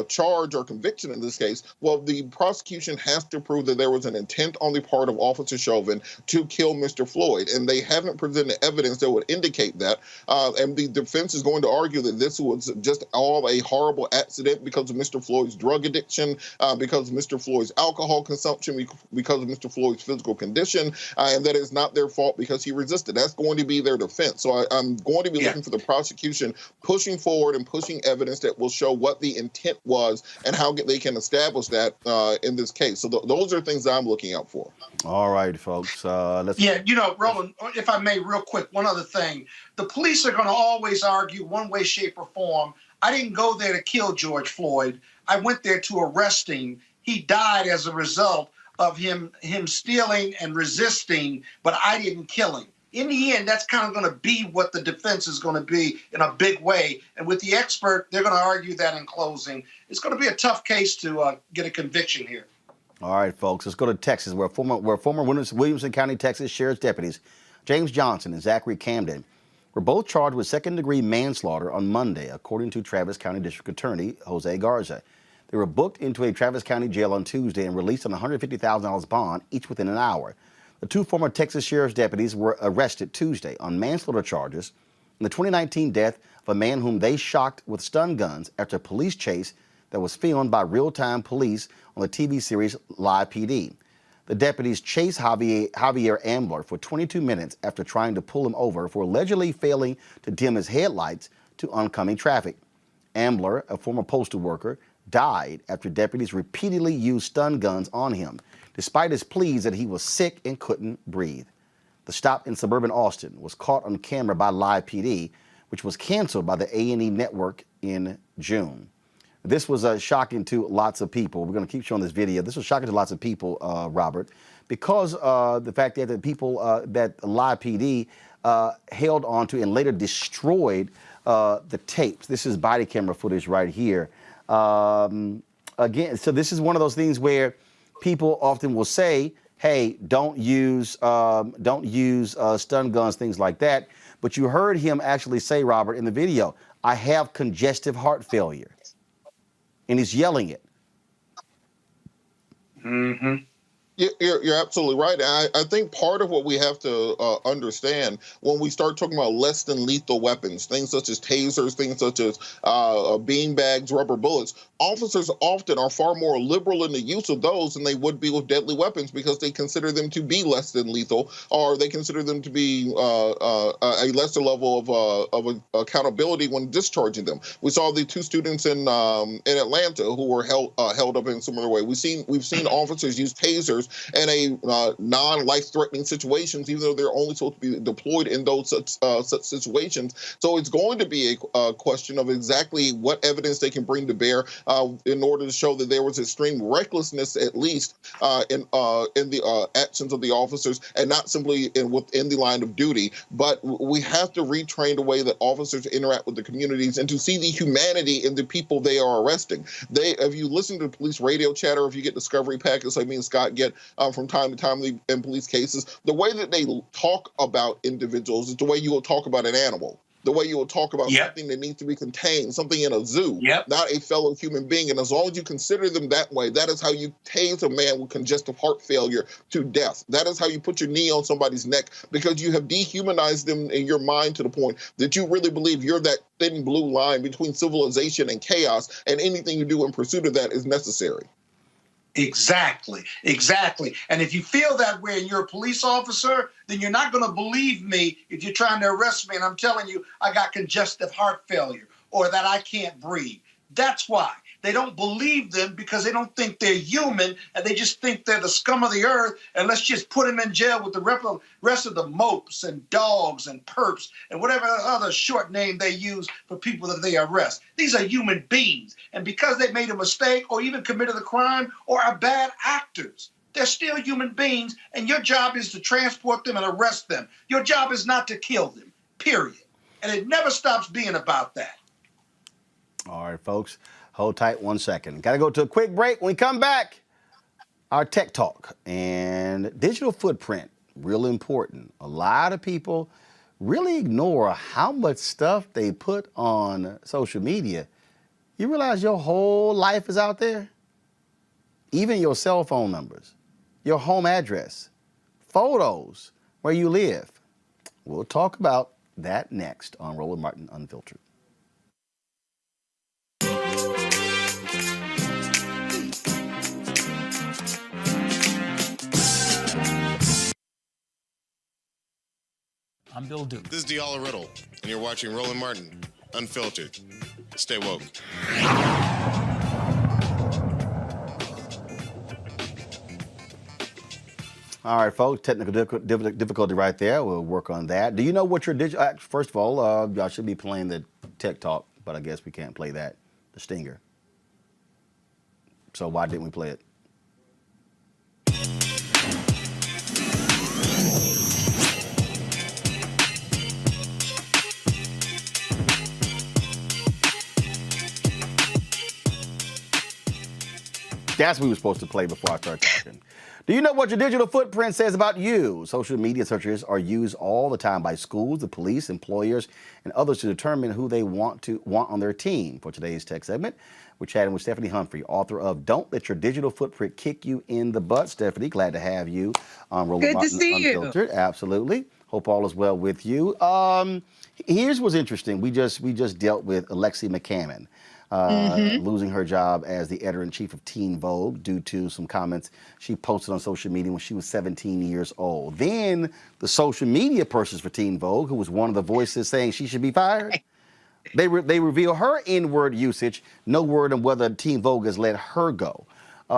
charge or conviction in this case. Well, the prosecution has to prove that there was an intent on the part of Officer Chauvin to kill Mr. Floyd, and they haven't presented evidence that would indicate that. And the defense is going to argue that this was just all a horrible accident because of Mr. Floyd's drug addiction, because of Mr. Floyd's alcohol consumption, because of Mr. Floyd's physical condition, and that it's not their fault because he resisted. That's going to be their defense. So I'm going to be looking for the prosecution pushing forward and pushing evidence that will show what the intent was and how they can establish that in this case. So those are things that I'm looking out for. All right, folks. Let's. Yeah, you know, Roland, if I may, real quick, one other thing. The police are going to always argue one way, shape, or form. I didn't go there to kill George Floyd. I went there to arrest him. He died as a result of him stealing and resisting, but I didn't kill him. In the end, that's kind of going to be what the defense is going to be in a big way. And with the expert, they're going to argue that in closing. It's going to be a tough case to get a conviction here. All right, folks, let's go to Texas, where former Williamson County, Texas Sheriff's deputies James Johnson and Zachary Camden were both charged with second-degree manslaughter on Monday, according to Travis County District Attorney Jose Garza. They were booked into a Travis County jail on Tuesday and released on a $150,000 bond, each within an hour. The two former Texas Sheriff's deputies were arrested Tuesday on manslaughter charges in the 2019 death of a man whom they shocked with stun guns after a police chase that was filmed by real-time police on the TV series Live PD. The deputies chased Javier Ambler for 22 minutes after trying to pull him over for allegedly failing to dim his headlights to oncoming traffic. Ambler, a former postal worker, died after deputies repeatedly used stun guns on him, despite his pleas that he was sick and couldn't breathe. The stop in suburban Austin was caught on camera by Live PD, which was canceled by the A&E network in June. This was shocking to lots of people. We're going to keep showing this video. This was shocking to lots of people, Robert, because the fact that the people that Live PD held onto and later destroyed the tapes. This is body camera footage right here. Again, so this is one of those things where people often will say, hey, don't use stun guns, things like that. But you heard him actually say, Robert, in the video, I have congestive heart failure. And he's yelling it. Mm-hmm. You're absolutely right. I think part of what we have to understand when we start talking about less than lethal weapons, things such as tasers, things such as beanbags, rubber bullets, officers often are far more liberal in the use of those than they would be with deadly weapons because they consider them to be less than lethal, or they consider them to be a lesser level of accountability when discharging them. We saw the two students in Atlanta who were held up in a similar way. We've seen officers use tasers in a non-life-threatening situations, even though they're only supposed to be deployed in those such situations. So it's going to be a question of exactly what evidence they can bring to bear in order to show that there was extreme recklessness, at least in the actions of the officers, and not simply within the line of duty. But we have to retrain the way that officers interact with the communities and to see the humanity in the people they are arresting. If you listen to police radio chatter, if you get discovery packets like me and Scott get from time to time in police cases, the way that they talk about individuals is the way you will talk about an animal, the way you will talk about something that needs to be contained, something in a zoo, not a fellow human being. And as long as you consider them that way, that is how you tase a man with congestive heart failure to death. That is how you put your knee on somebody's neck, because you have dehumanized them in your mind to the point that you really believe you're that thin blue line between civilization and chaos, and anything you do in pursuit of that is necessary. Exactly. And if you feel that way and you're a police officer, then you're not going to believe me if you're trying to arrest me and I'm telling you I got congestive heart failure or that I can't breathe. That's why. They don't believe them because they don't think they're human, and they just think they're the scum of the earth, and let's just put them in jail with the rest of the mopes and dogs and perps and whatever other short name they use for people that they arrest. These are human beings, and because they made a mistake or even committed a crime or are bad actors, they're still human beings, and your job is to transport them and arrest them. Your job is not to kill them, period. And it never stops being about that. All right, folks. Hold tight 1 second. Got to go to a quick break. When we come back, our tech talk and digital footprint, real important. A lot of people really ignore how much stuff they put on social media. You realize your whole life is out there? Even your cell phone numbers, your home address, photos, where you live. We'll talk about that next on Roland Martin Unfiltered. I'm Bill Duke. This is Diala Riddle, and you're watching Roland Martin Unfiltered. Stay woke. All right, folks, technical difficulty right there. We'll work on that. Do you know what your digital... First of all, y'all should be playing the tech talk, but I guess we can't play that, the stinger. So why didn't we play it? That's what we were supposed to play before I start talking. Do you know what your digital footprint says about you? Social media searches are used all the time by schools, the police, employers, and others to determine who they want on their team. For today's tech segment, we're chatting with Stephanie Humphrey, author of Don't Let Your Digital Footprint Kick You in the Butt. Stephanie, glad to have you on Roland Martin Unfiltered. Absolutely. Hope all is well with you. Here's what's interesting. We just dealt with Alexi McCammon. Losing her job as the editor-in-chief of Teen Vogue due to some comments she posted on social media when she was 17 years old. Then the social media persons for Teen Vogue, who was one of the voices saying she should be fired, they reveal her N-word usage. No word on whether Teen Vogue has let her go.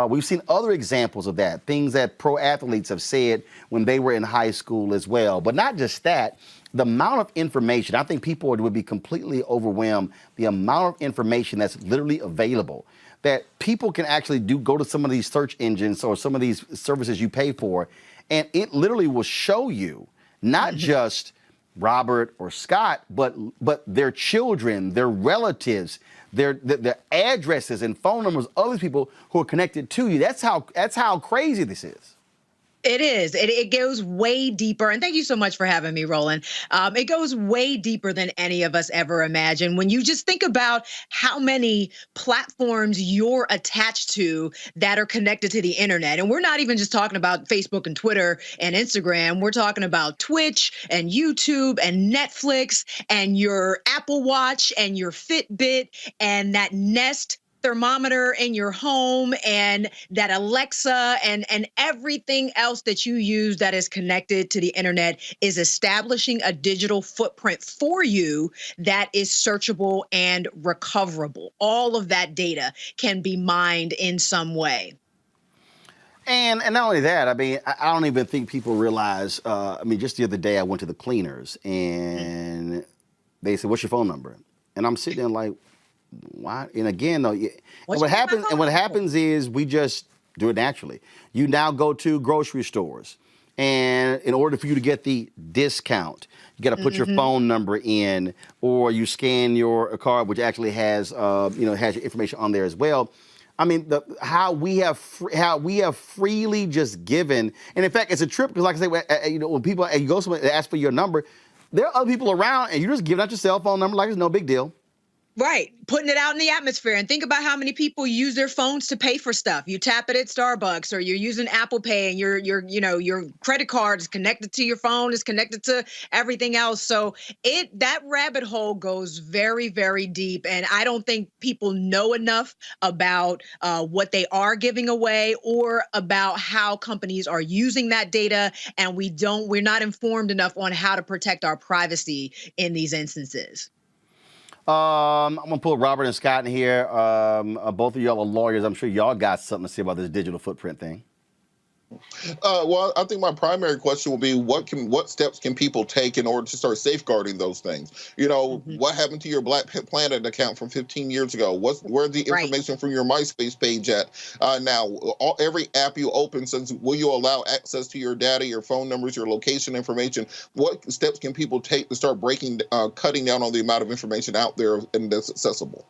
We've seen other examples of that, things that pro athletes have said when they were in high school as well. But not just that. The amount of information, I think people would be completely overwhelmed, the amount of information that's literally available, that people can actually go to some of these search engines or some of these services you pay for, and it literally will show you not just Robert or Scott, but their children, their relatives, their addresses and phone numbers, other people who are connected to you. That's how crazy this is. It is. It goes way deeper. And thank you so much for having me, Roland. It goes way deeper than any of us ever imagined. When you just think about how many platforms you're attached to that are connected to the internet. And we're not even just talking about Facebook and Twitter and Instagram. We're talking about Twitch and YouTube and Netflix and your Apple Watch and your Fitbit and that Nest thermometer in your home and that Alexa and everything else that you use that is connected to the internet is establishing a digital footprint for you that is searchable and recoverable. All of that data can be mined in some way. And not only that, I mean, I don't even think people realize, just the other day I went to the cleaners and they said, "What's your phone number?" And I'm sitting there like, why? And again, though, what happens is we just do it naturally. You now go to grocery stores, and in order for you to get the discount, you got to put your phone number in, or you scan your card, which actually has has your information on there as well. I mean, how we have freely just given, and in fact, it's a trip because, like I say, when people you go somewhere and ask for your number, there are other people around, and you're just giving out your cell phone number like it's no big deal. Right. Putting it out in the atmosphere. And think about how many people use their phones to pay for stuff. You tap it at Starbucks or you're using Apple Pay and your credit card is connected to your phone, is connected to everything else. So that rabbit hole goes very, very deep. And I don't think people know enough about what they are giving away or about how companies are using that data. And we're not informed enough on how to protect our privacy in these instances. I'm going to pull Robert and Scott in here. Both of y'all are lawyers. I'm sure y'all got something to say about this digital footprint thing. Well, I think my primary question will be what steps can people take in order to start safeguarding those things? What happened to your Black Planet account from 15 years ago? Where's the information from your MySpace page at? Now, every app you open says, will you allow access to your data, your phone numbers, your location information? What steps can people take to start cutting down on the amount of information out there and that's accessible?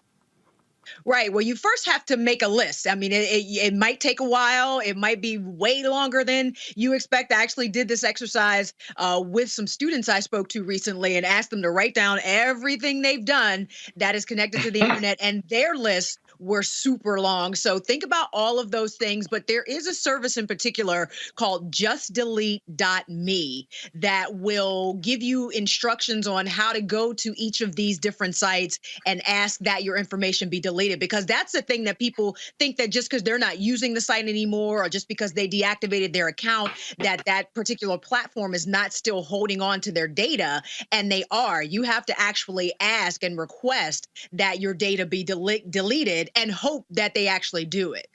Right. Well, you first have to make a list. I mean, it might take a while. It might be way longer than you expect. I actually did this exercise with some students I spoke to recently and asked them to write down everything they've done that is connected to the internet, and their lists were super long. So think about all of those things. But there is a service in particular called justdelete.me that will give you instructions on how to go to each of these different sites and ask that your information be deleted. Because that's the thing that people think, that just because they're not using the site anymore or just because they deactivated their account, that particular platform is not still holding on to their data. And they are. You have to actually ask and request that your data be deleted and hope that they actually do it.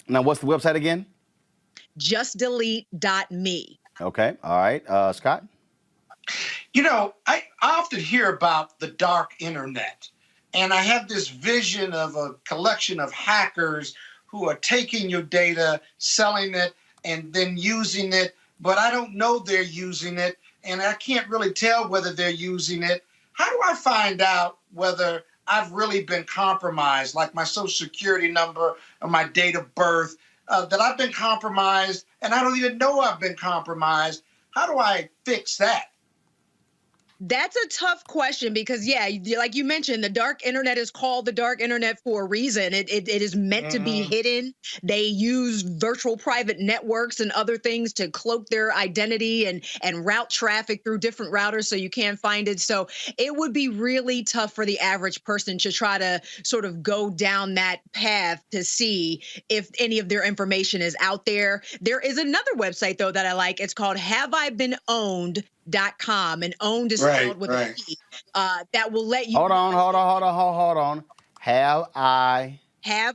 Now, what's the website again? Justdelete.me. Okay. All right. Scott? I often hear about the dark internet. And I have this vision of a collection of hackers who are taking your data, selling it, and then using it. But I don't know they're using it, and I can't really tell whether they're using it. How do I find out whether I've really been compromised, like my social security number or my date of birth? that I've been compromised and I don't even know I've been compromised. How do I fix that? That's a tough question because, yeah, like you mentioned, the dark internet is called the dark internet for a reason. It is meant to be hidden. They use virtual private networks and other things to cloak their identity and route traffic through different routers so you can't find it. So it would be really tough for the average person to try to sort of go down that path to see if any of their information is out there. There is another website, though, that I like. It's called HaveIBeenOwned.com, and owned is spelled with a P. That will let you Hold on. Have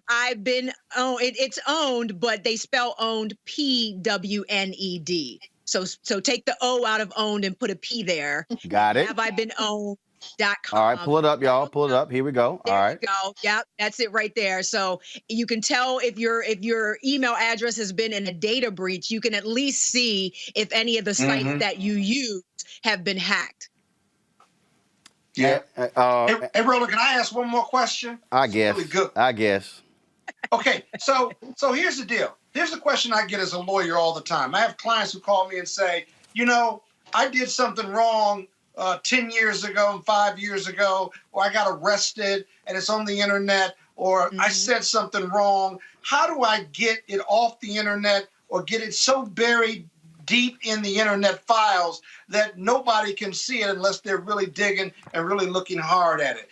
I been owned? It's owned, but they spell owned PWNED. So take the O out of owned and put a P there. got it? Have I been owned.com. All right, pull it up, y'all. Pull it up. Here we go. There All right. you go. Yep, that's it right there. So you can tell if your email address has been in a data breach. You can at least see if any of the sites that you use have been hacked. Yeah. Hey, Roland, can I ask one more question? I guess. Really good. I guess. Okay, so here's the deal. Here's the question I get as a lawyer all the time. I have clients who call me and say, you know, I did something wrong 10 years ago and 5 years ago, or I got arrested and it's on the internet, or I said something wrong. How do I get it off the internet or get it so buried deep in the internet files that nobody can see it unless they're really digging and really looking hard at it?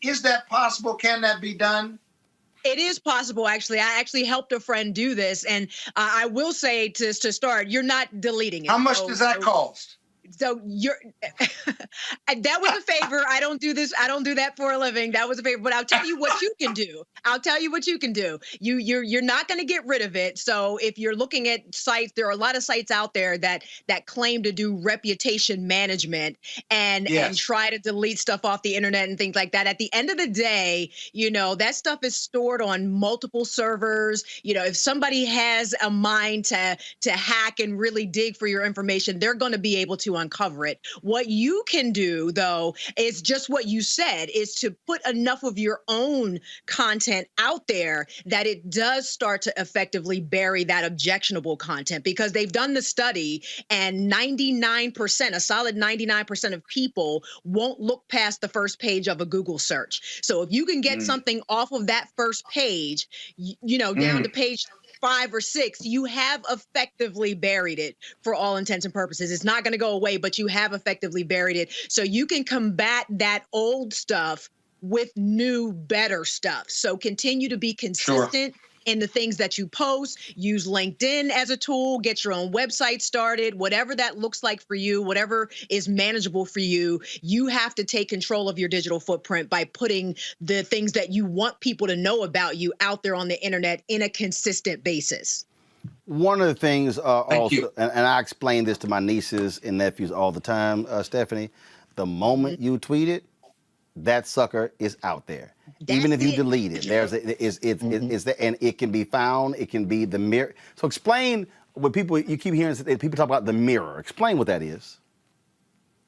Is that possible? Can that be done? It is possible, actually. I actually helped a friend do this, and I will say to start, you're not deleting it. How much does that cost? So that was a favor. I don't do this. I don't do that for a living. That was a favor. But I'll tell you what you can do. You're not going to get rid of it. So if you're looking at sites, there are a lot of sites out there that claim to do reputation management and try to delete stuff off the internet and things like that. At the end of the day, you know, that stuff is stored on multiple servers. You know, if somebody has a mind to hack and really dig for your information, they're going to be able to uncover it. What you can do, though, is just what you said, is to put enough of your own content out there that it does start to effectively bury that objectionable content, because they've done the study and 99%, a solid 99% of people won't look past the first page of a Google search. So if you can get something off of that first page, you know, down to page 5 or 6, you have effectively buried it for all intents and purposes. It's not going to go away, but you have effectively buried it. So you can combat that old stuff with new, better stuff. So continue to be consistent in the things that you post. Use LinkedIn as a tool, get your own website started, whatever that looks like for you, whatever is manageable for you. You have to take control of your digital footprint by putting the things that you want people to know about you out there on the internet in a consistent basis. One of the things also, and I explain this to my nieces and nephews all the time, Stephanie, the moment you tweet it, that sucker is out there. Even if you delete it, and it can be found. It can be the mirror. So explain what people, you keep hearing people talk about the mirror. Explain what that is.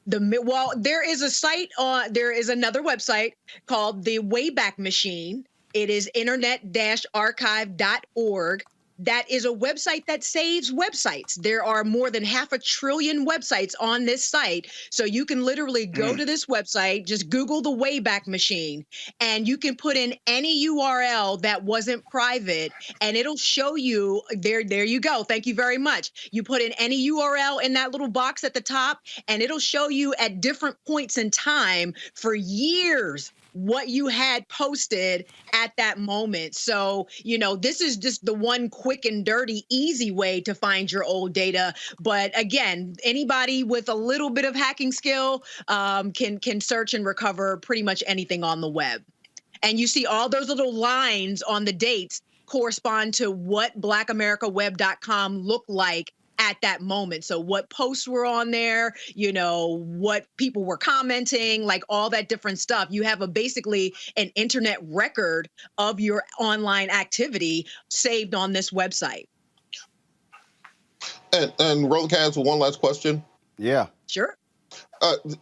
Well, there is a site there is another website called the Wayback Machine. It is internet-archive.org. That is a website that saves websites. There are more than 500 billion websites on this site. So you can literally go to this website, just Google the Wayback Machine, and you can put in any URL that wasn't private, and it'll show you, there you go. Thank you very much. You put in any URL in that little box at the top, and it'll show you at different points in time for years what you had posted at that moment. So, you know, this is just the one quick and dirty, easy way to find your old data. But again, anybody with a little bit of hacking skill can search and recover pretty much anything on the web. And you see all those little lines on the dates correspond to what blackamericaweb.com looked like at that moment. So what posts were on there, you know, what people were commenting, like all that different stuff. You have basically an internet record of your online activity saved on this website. And Roland, can I ask one last question? Yeah. Sure.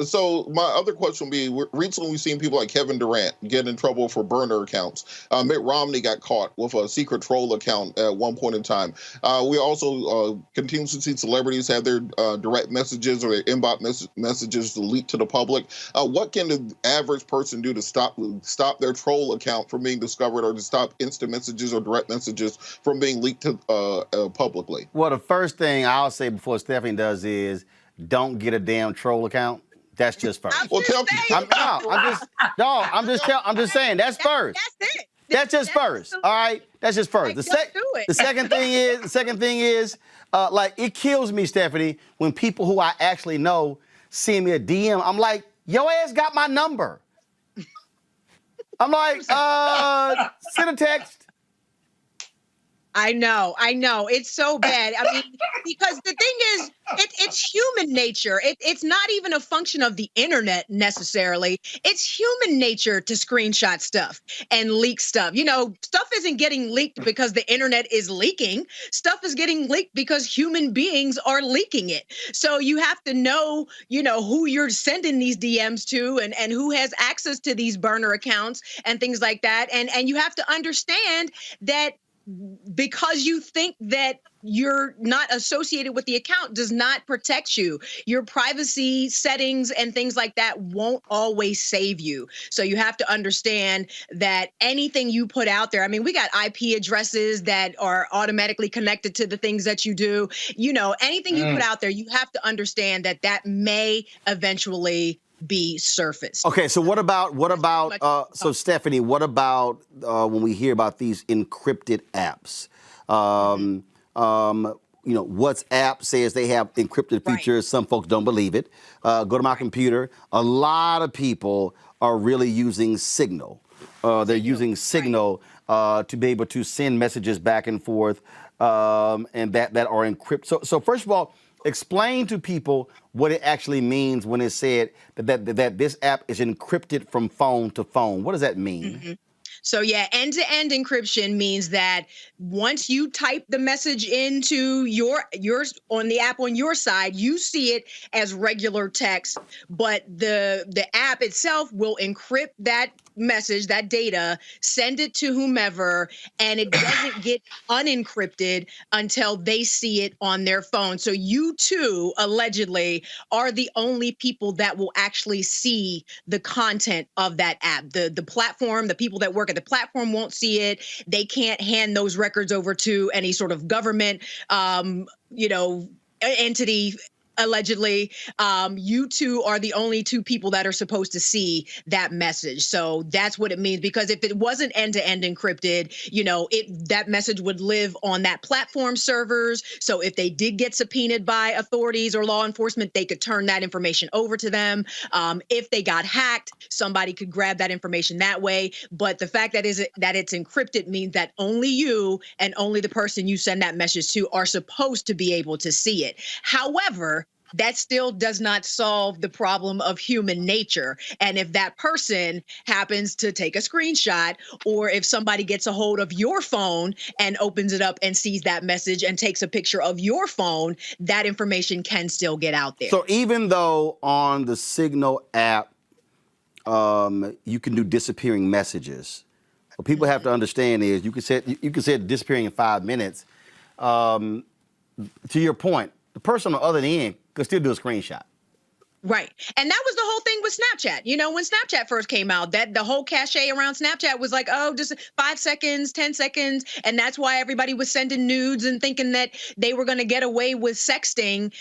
So my other question would be: recently, we've seen people like Kevin Durant get in trouble for burner accounts. Mitt Romney got caught with a secret troll account at one point in time. We also continue to see celebrities have their direct messages or their inbox messages leaked to the public. What can the average person do to stop their troll account from being discovered, or to stop instant messages or direct messages from being leaked to publicly? Well, the first thing I'll say before Stephanie does is don't get a damn troll account. That's just first. Well, I'm just saying that's first. That's it. That's just first. All right, that's just first. The second thing is, like, it kills me, Stephanie, when people who I actually know send me a DM. I'm like, your ass got my number. I'm like, send a text. I know. It's so bad. I mean, because the thing is, it's human nature. It's not even a function of the internet necessarily. It's human nature to screenshot stuff and leak stuff. You know, stuff isn't getting leaked because the internet is leaking. Stuff is getting leaked because human beings are leaking it. So you have to know, who you're sending these DMs to and who has access to these burner accounts and things like that. And you have to understand that because you think that you're not associated with the account does not protect you. Your privacy settings and things like that won't always save you. So you have to understand that anything you put out there, I mean, we got IP addresses that are automatically connected to the things that you do. Anything you put out there, you have to understand that may eventually be surfaced. Okay, so what about so Stephanie, what about when we hear about these encrypted apps? WhatsApp says they have encrypted features. Right. Some folks don't believe it. Go to my computer. A lot of people are really using Signal. They're using Signal to be able to send messages back and forth, and that are encrypted. So first of all, explain to people what it actually means when it said that this app is encrypted from phone to phone. What does that mean? Mm-hmm. So yeah, end-to-end encryption means that once you type the message into yours on the app on your side, you see it as regular text, but the app itself will encrypt that message, that data, send it to whomever, and it doesn't get unencrypted until they see it on their phone. So you too, allegedly, are the only people that will actually see the content of that app. The platform, the people that work at the platform won't see it. They can't hand those records over to any sort of government, entity. Allegedly, you two are the only two people that are supposed to see that message. So that's what it means, because if it wasn't end-to-end encrypted, that message would live on that platform servers. So if they did get subpoenaed by authorities or law enforcement, they could turn that information over to them. If they got hacked, somebody could grab that information that way. But the fact that it's encrypted means that only you and only the person you send that message to are supposed to be able to see it. However, that still does not solve the problem of human nature. And if that person happens to take a screenshot, or if somebody gets a hold of your phone and opens it up and sees that message and takes a picture of your phone, that information can still get out there. So even though on the Signal app, you can do disappearing messages, what people have to understand is you can set disappearing in 5 minutes. To your point, the person on the other end could still do a screenshot. Right. And that was the whole thing with Snapchat. When Snapchat first came out, that the whole cachet around Snapchat was like, oh, just 5 seconds, 10 seconds. And that's why everybody was sending nudes and thinking that they were going to get away with sexting,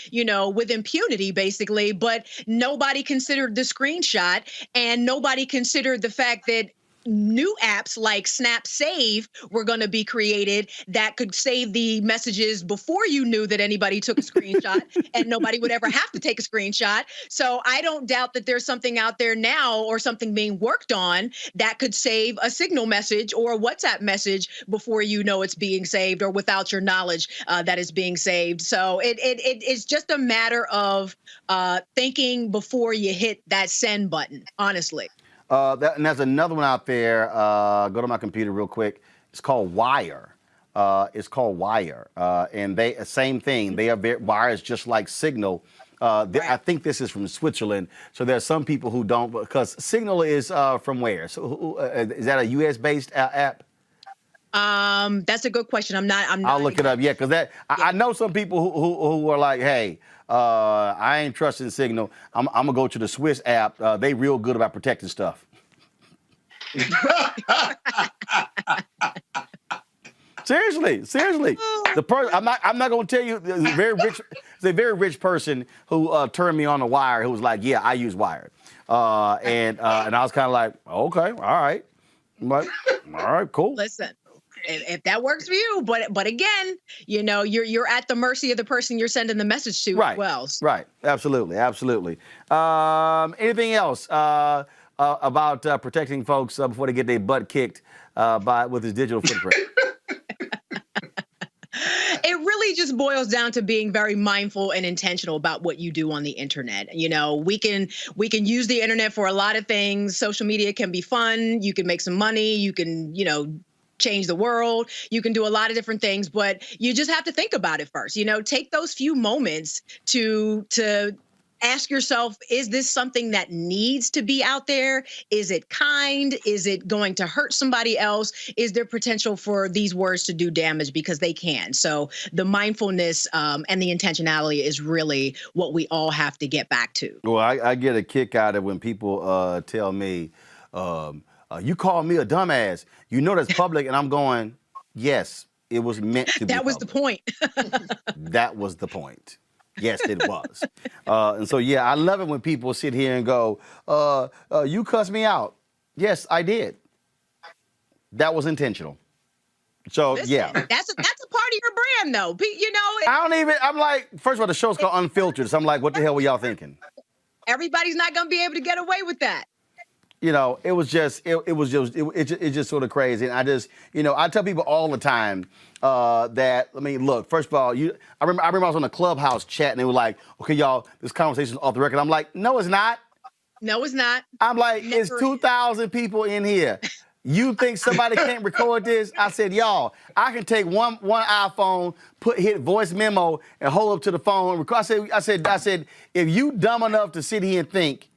with impunity, basically. But nobody considered the screenshot, and nobody considered the fact that new apps like Snap Save were going to be created that could save the messages before you knew that anybody took a screenshot, and nobody would ever have to take a screenshot. So I don't doubt that there's something out there now, or something being worked on, that could save a Signal message or a WhatsApp message before you know it's being saved, or without your knowledge that it's being saved. So it's just a matter of thinking before you hit that send button, honestly. And there's another one out there. Go to my computer real quick. It's called Wire. And they same thing. They are Wire is just like Signal, I think this is from Switzerland. So there are some people who don't, because Signal is from where? So is that a U.S.-based app? That's a good question. I'm not. I'll look it up. Yeah, because I know some people who are like, hey, I ain't trusting Signal. I'm gonna go to the Swiss app. They real good about protecting stuff. Seriously. I'm not gonna tell you. There's a very rich person who turned me on the Wire. Who was like, yeah, I use Wired, and I was kind of like, okay, all right, but all right, cool. Listen. If that works for you, but again, you're at the mercy of the person you're sending the message to as well. Right, absolutely. Anything else about protecting folks before they get their butt kicked with his digital footprint? It really just boils down to being very mindful and intentional about what you do on the internet. We can use the internet for a lot of things. Social media can be fun. You can make some money. You can, change the world. You can do a lot of different things, but you just have to think about it first. Take those few moments to ask yourself, is this something that needs to be out there? Is it kind? Is it going to hurt somebody else? Is there potential for these words to do damage? Because they can. So the mindfulness and the intentionality is really what we all have to get back to. Well, I get a kick out of when people tell me, you call me a dumbass. That's public. And I'm going, yes, it was meant to be That was public. the point. That was the point. Yes, it was. And so, yeah, I love it when people sit here and go, you cussed me out. Yes, I did. That was intentional. So, Listen, yeah. That's a part of your brand, though. I'm like, first of all, the show's called Unfiltered. So I'm like, what the hell were y'all thinking? Everybody's not going to be able to get away with that. It was just sort of crazy. And I just, I tell people all the time that, look, first of all, I remember I was on a Clubhouse chat and they were like, okay, y'all, this conversation's off the record. I'm like, no, it's not. No, it's not. I'm like, it's 2,000 people in here. You think somebody can't record this? I said, y'all, I can take one iPhone, hit voice memo and hold up to the phone and record. I said, if you dumb enough to sit here and think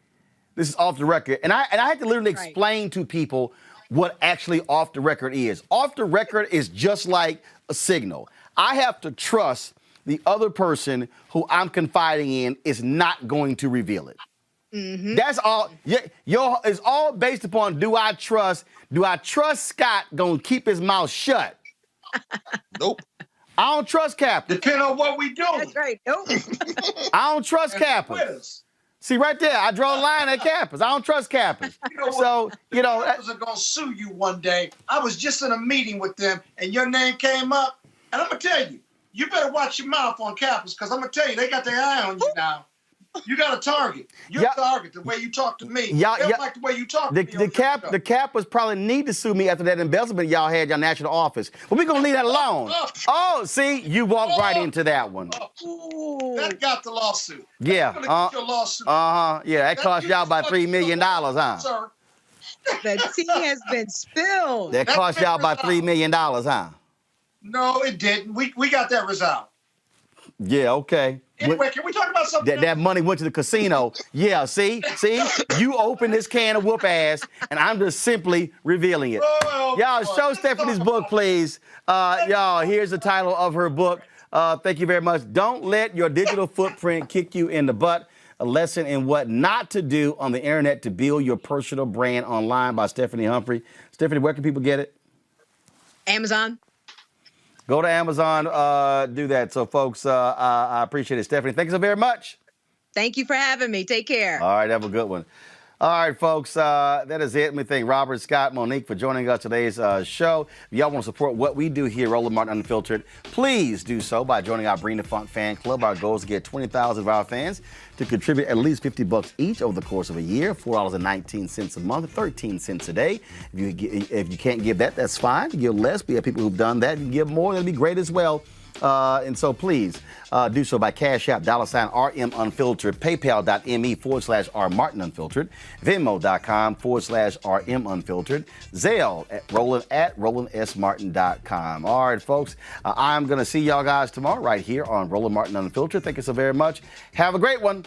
this is off the record, and I had to literally explain to people what actually off the record is. Off the record is just like a signal. I have to trust the other person who I'm confiding in is not going to reveal it. Mm-hmm. That's all. It's all based upon do I trust Scott gonna keep his mouth shut? Nope. I don't trust Kappa. Depending on what we do. That's right. Nope. I don't trust Kappa. See, right there, I draw a line at Kappas. I don't trust Kappas. Kappas are going to sue you one day. I was just in a meeting with them, and your name came up. And I'm going to tell you, you better watch your mouth on Kappas, because I'm going to tell you, they got their eye on you now. You got a target. You're a target, the way you talk to me. They don't like the way you talk to me. The Kappas probably need to sue me after that embezzlement y'all had your national office. But we're going to leave that alone. See, you walked right into that one. That got the lawsuit. Yeah. Get your lawsuit. Yeah, that cost y'all about $3 million, huh? Sir. The tea has been spilled. That cost y'all about $3 million, huh? No, it didn't. We got that resolved. Yeah, okay. Anyway, can we talk about something that money went to the casino. Yeah, see? You open this can of whoop ass, and I'm just simply revealing it. Y'all, show Stephanie's book, please. Y'all, here's the title of her book. Thank you very much. Don't let your digital footprint kick you in the butt. A lesson in what not to do on the internet to build your personal brand online by Stephanie Humphrey. Stephanie, where can people get it? Amazon. Go to Amazon, do that. So, folks, I appreciate it. Stephanie, thank you so very much. Thank you for having me. Take care. All right, have a good one. All right, folks, that is it. Let me thank Robert, Scott, Monique for joining us today's show. If y'all want to support what we do here, Roland Martin Unfiltered, please do so by joining our Bring the Funk fan club. Our goal is to get 20,000 of our fans to contribute at least $50 each over the course of a year, $4.19 a month, 13 cents a day. If you can't give that, that's fine. You give less. We have people who've done that. You give more, that'd be great as well. And so please do so by Cash App, $RM Unfiltered, PayPal.me/R Martin Unfiltered, Venmo.com/RM Unfiltered, Zelle at RolandSMartin.com. All right, folks, I'm going to see y'all guys tomorrow right here on Roland Martin Unfiltered. Thank you so very much. Have a great one.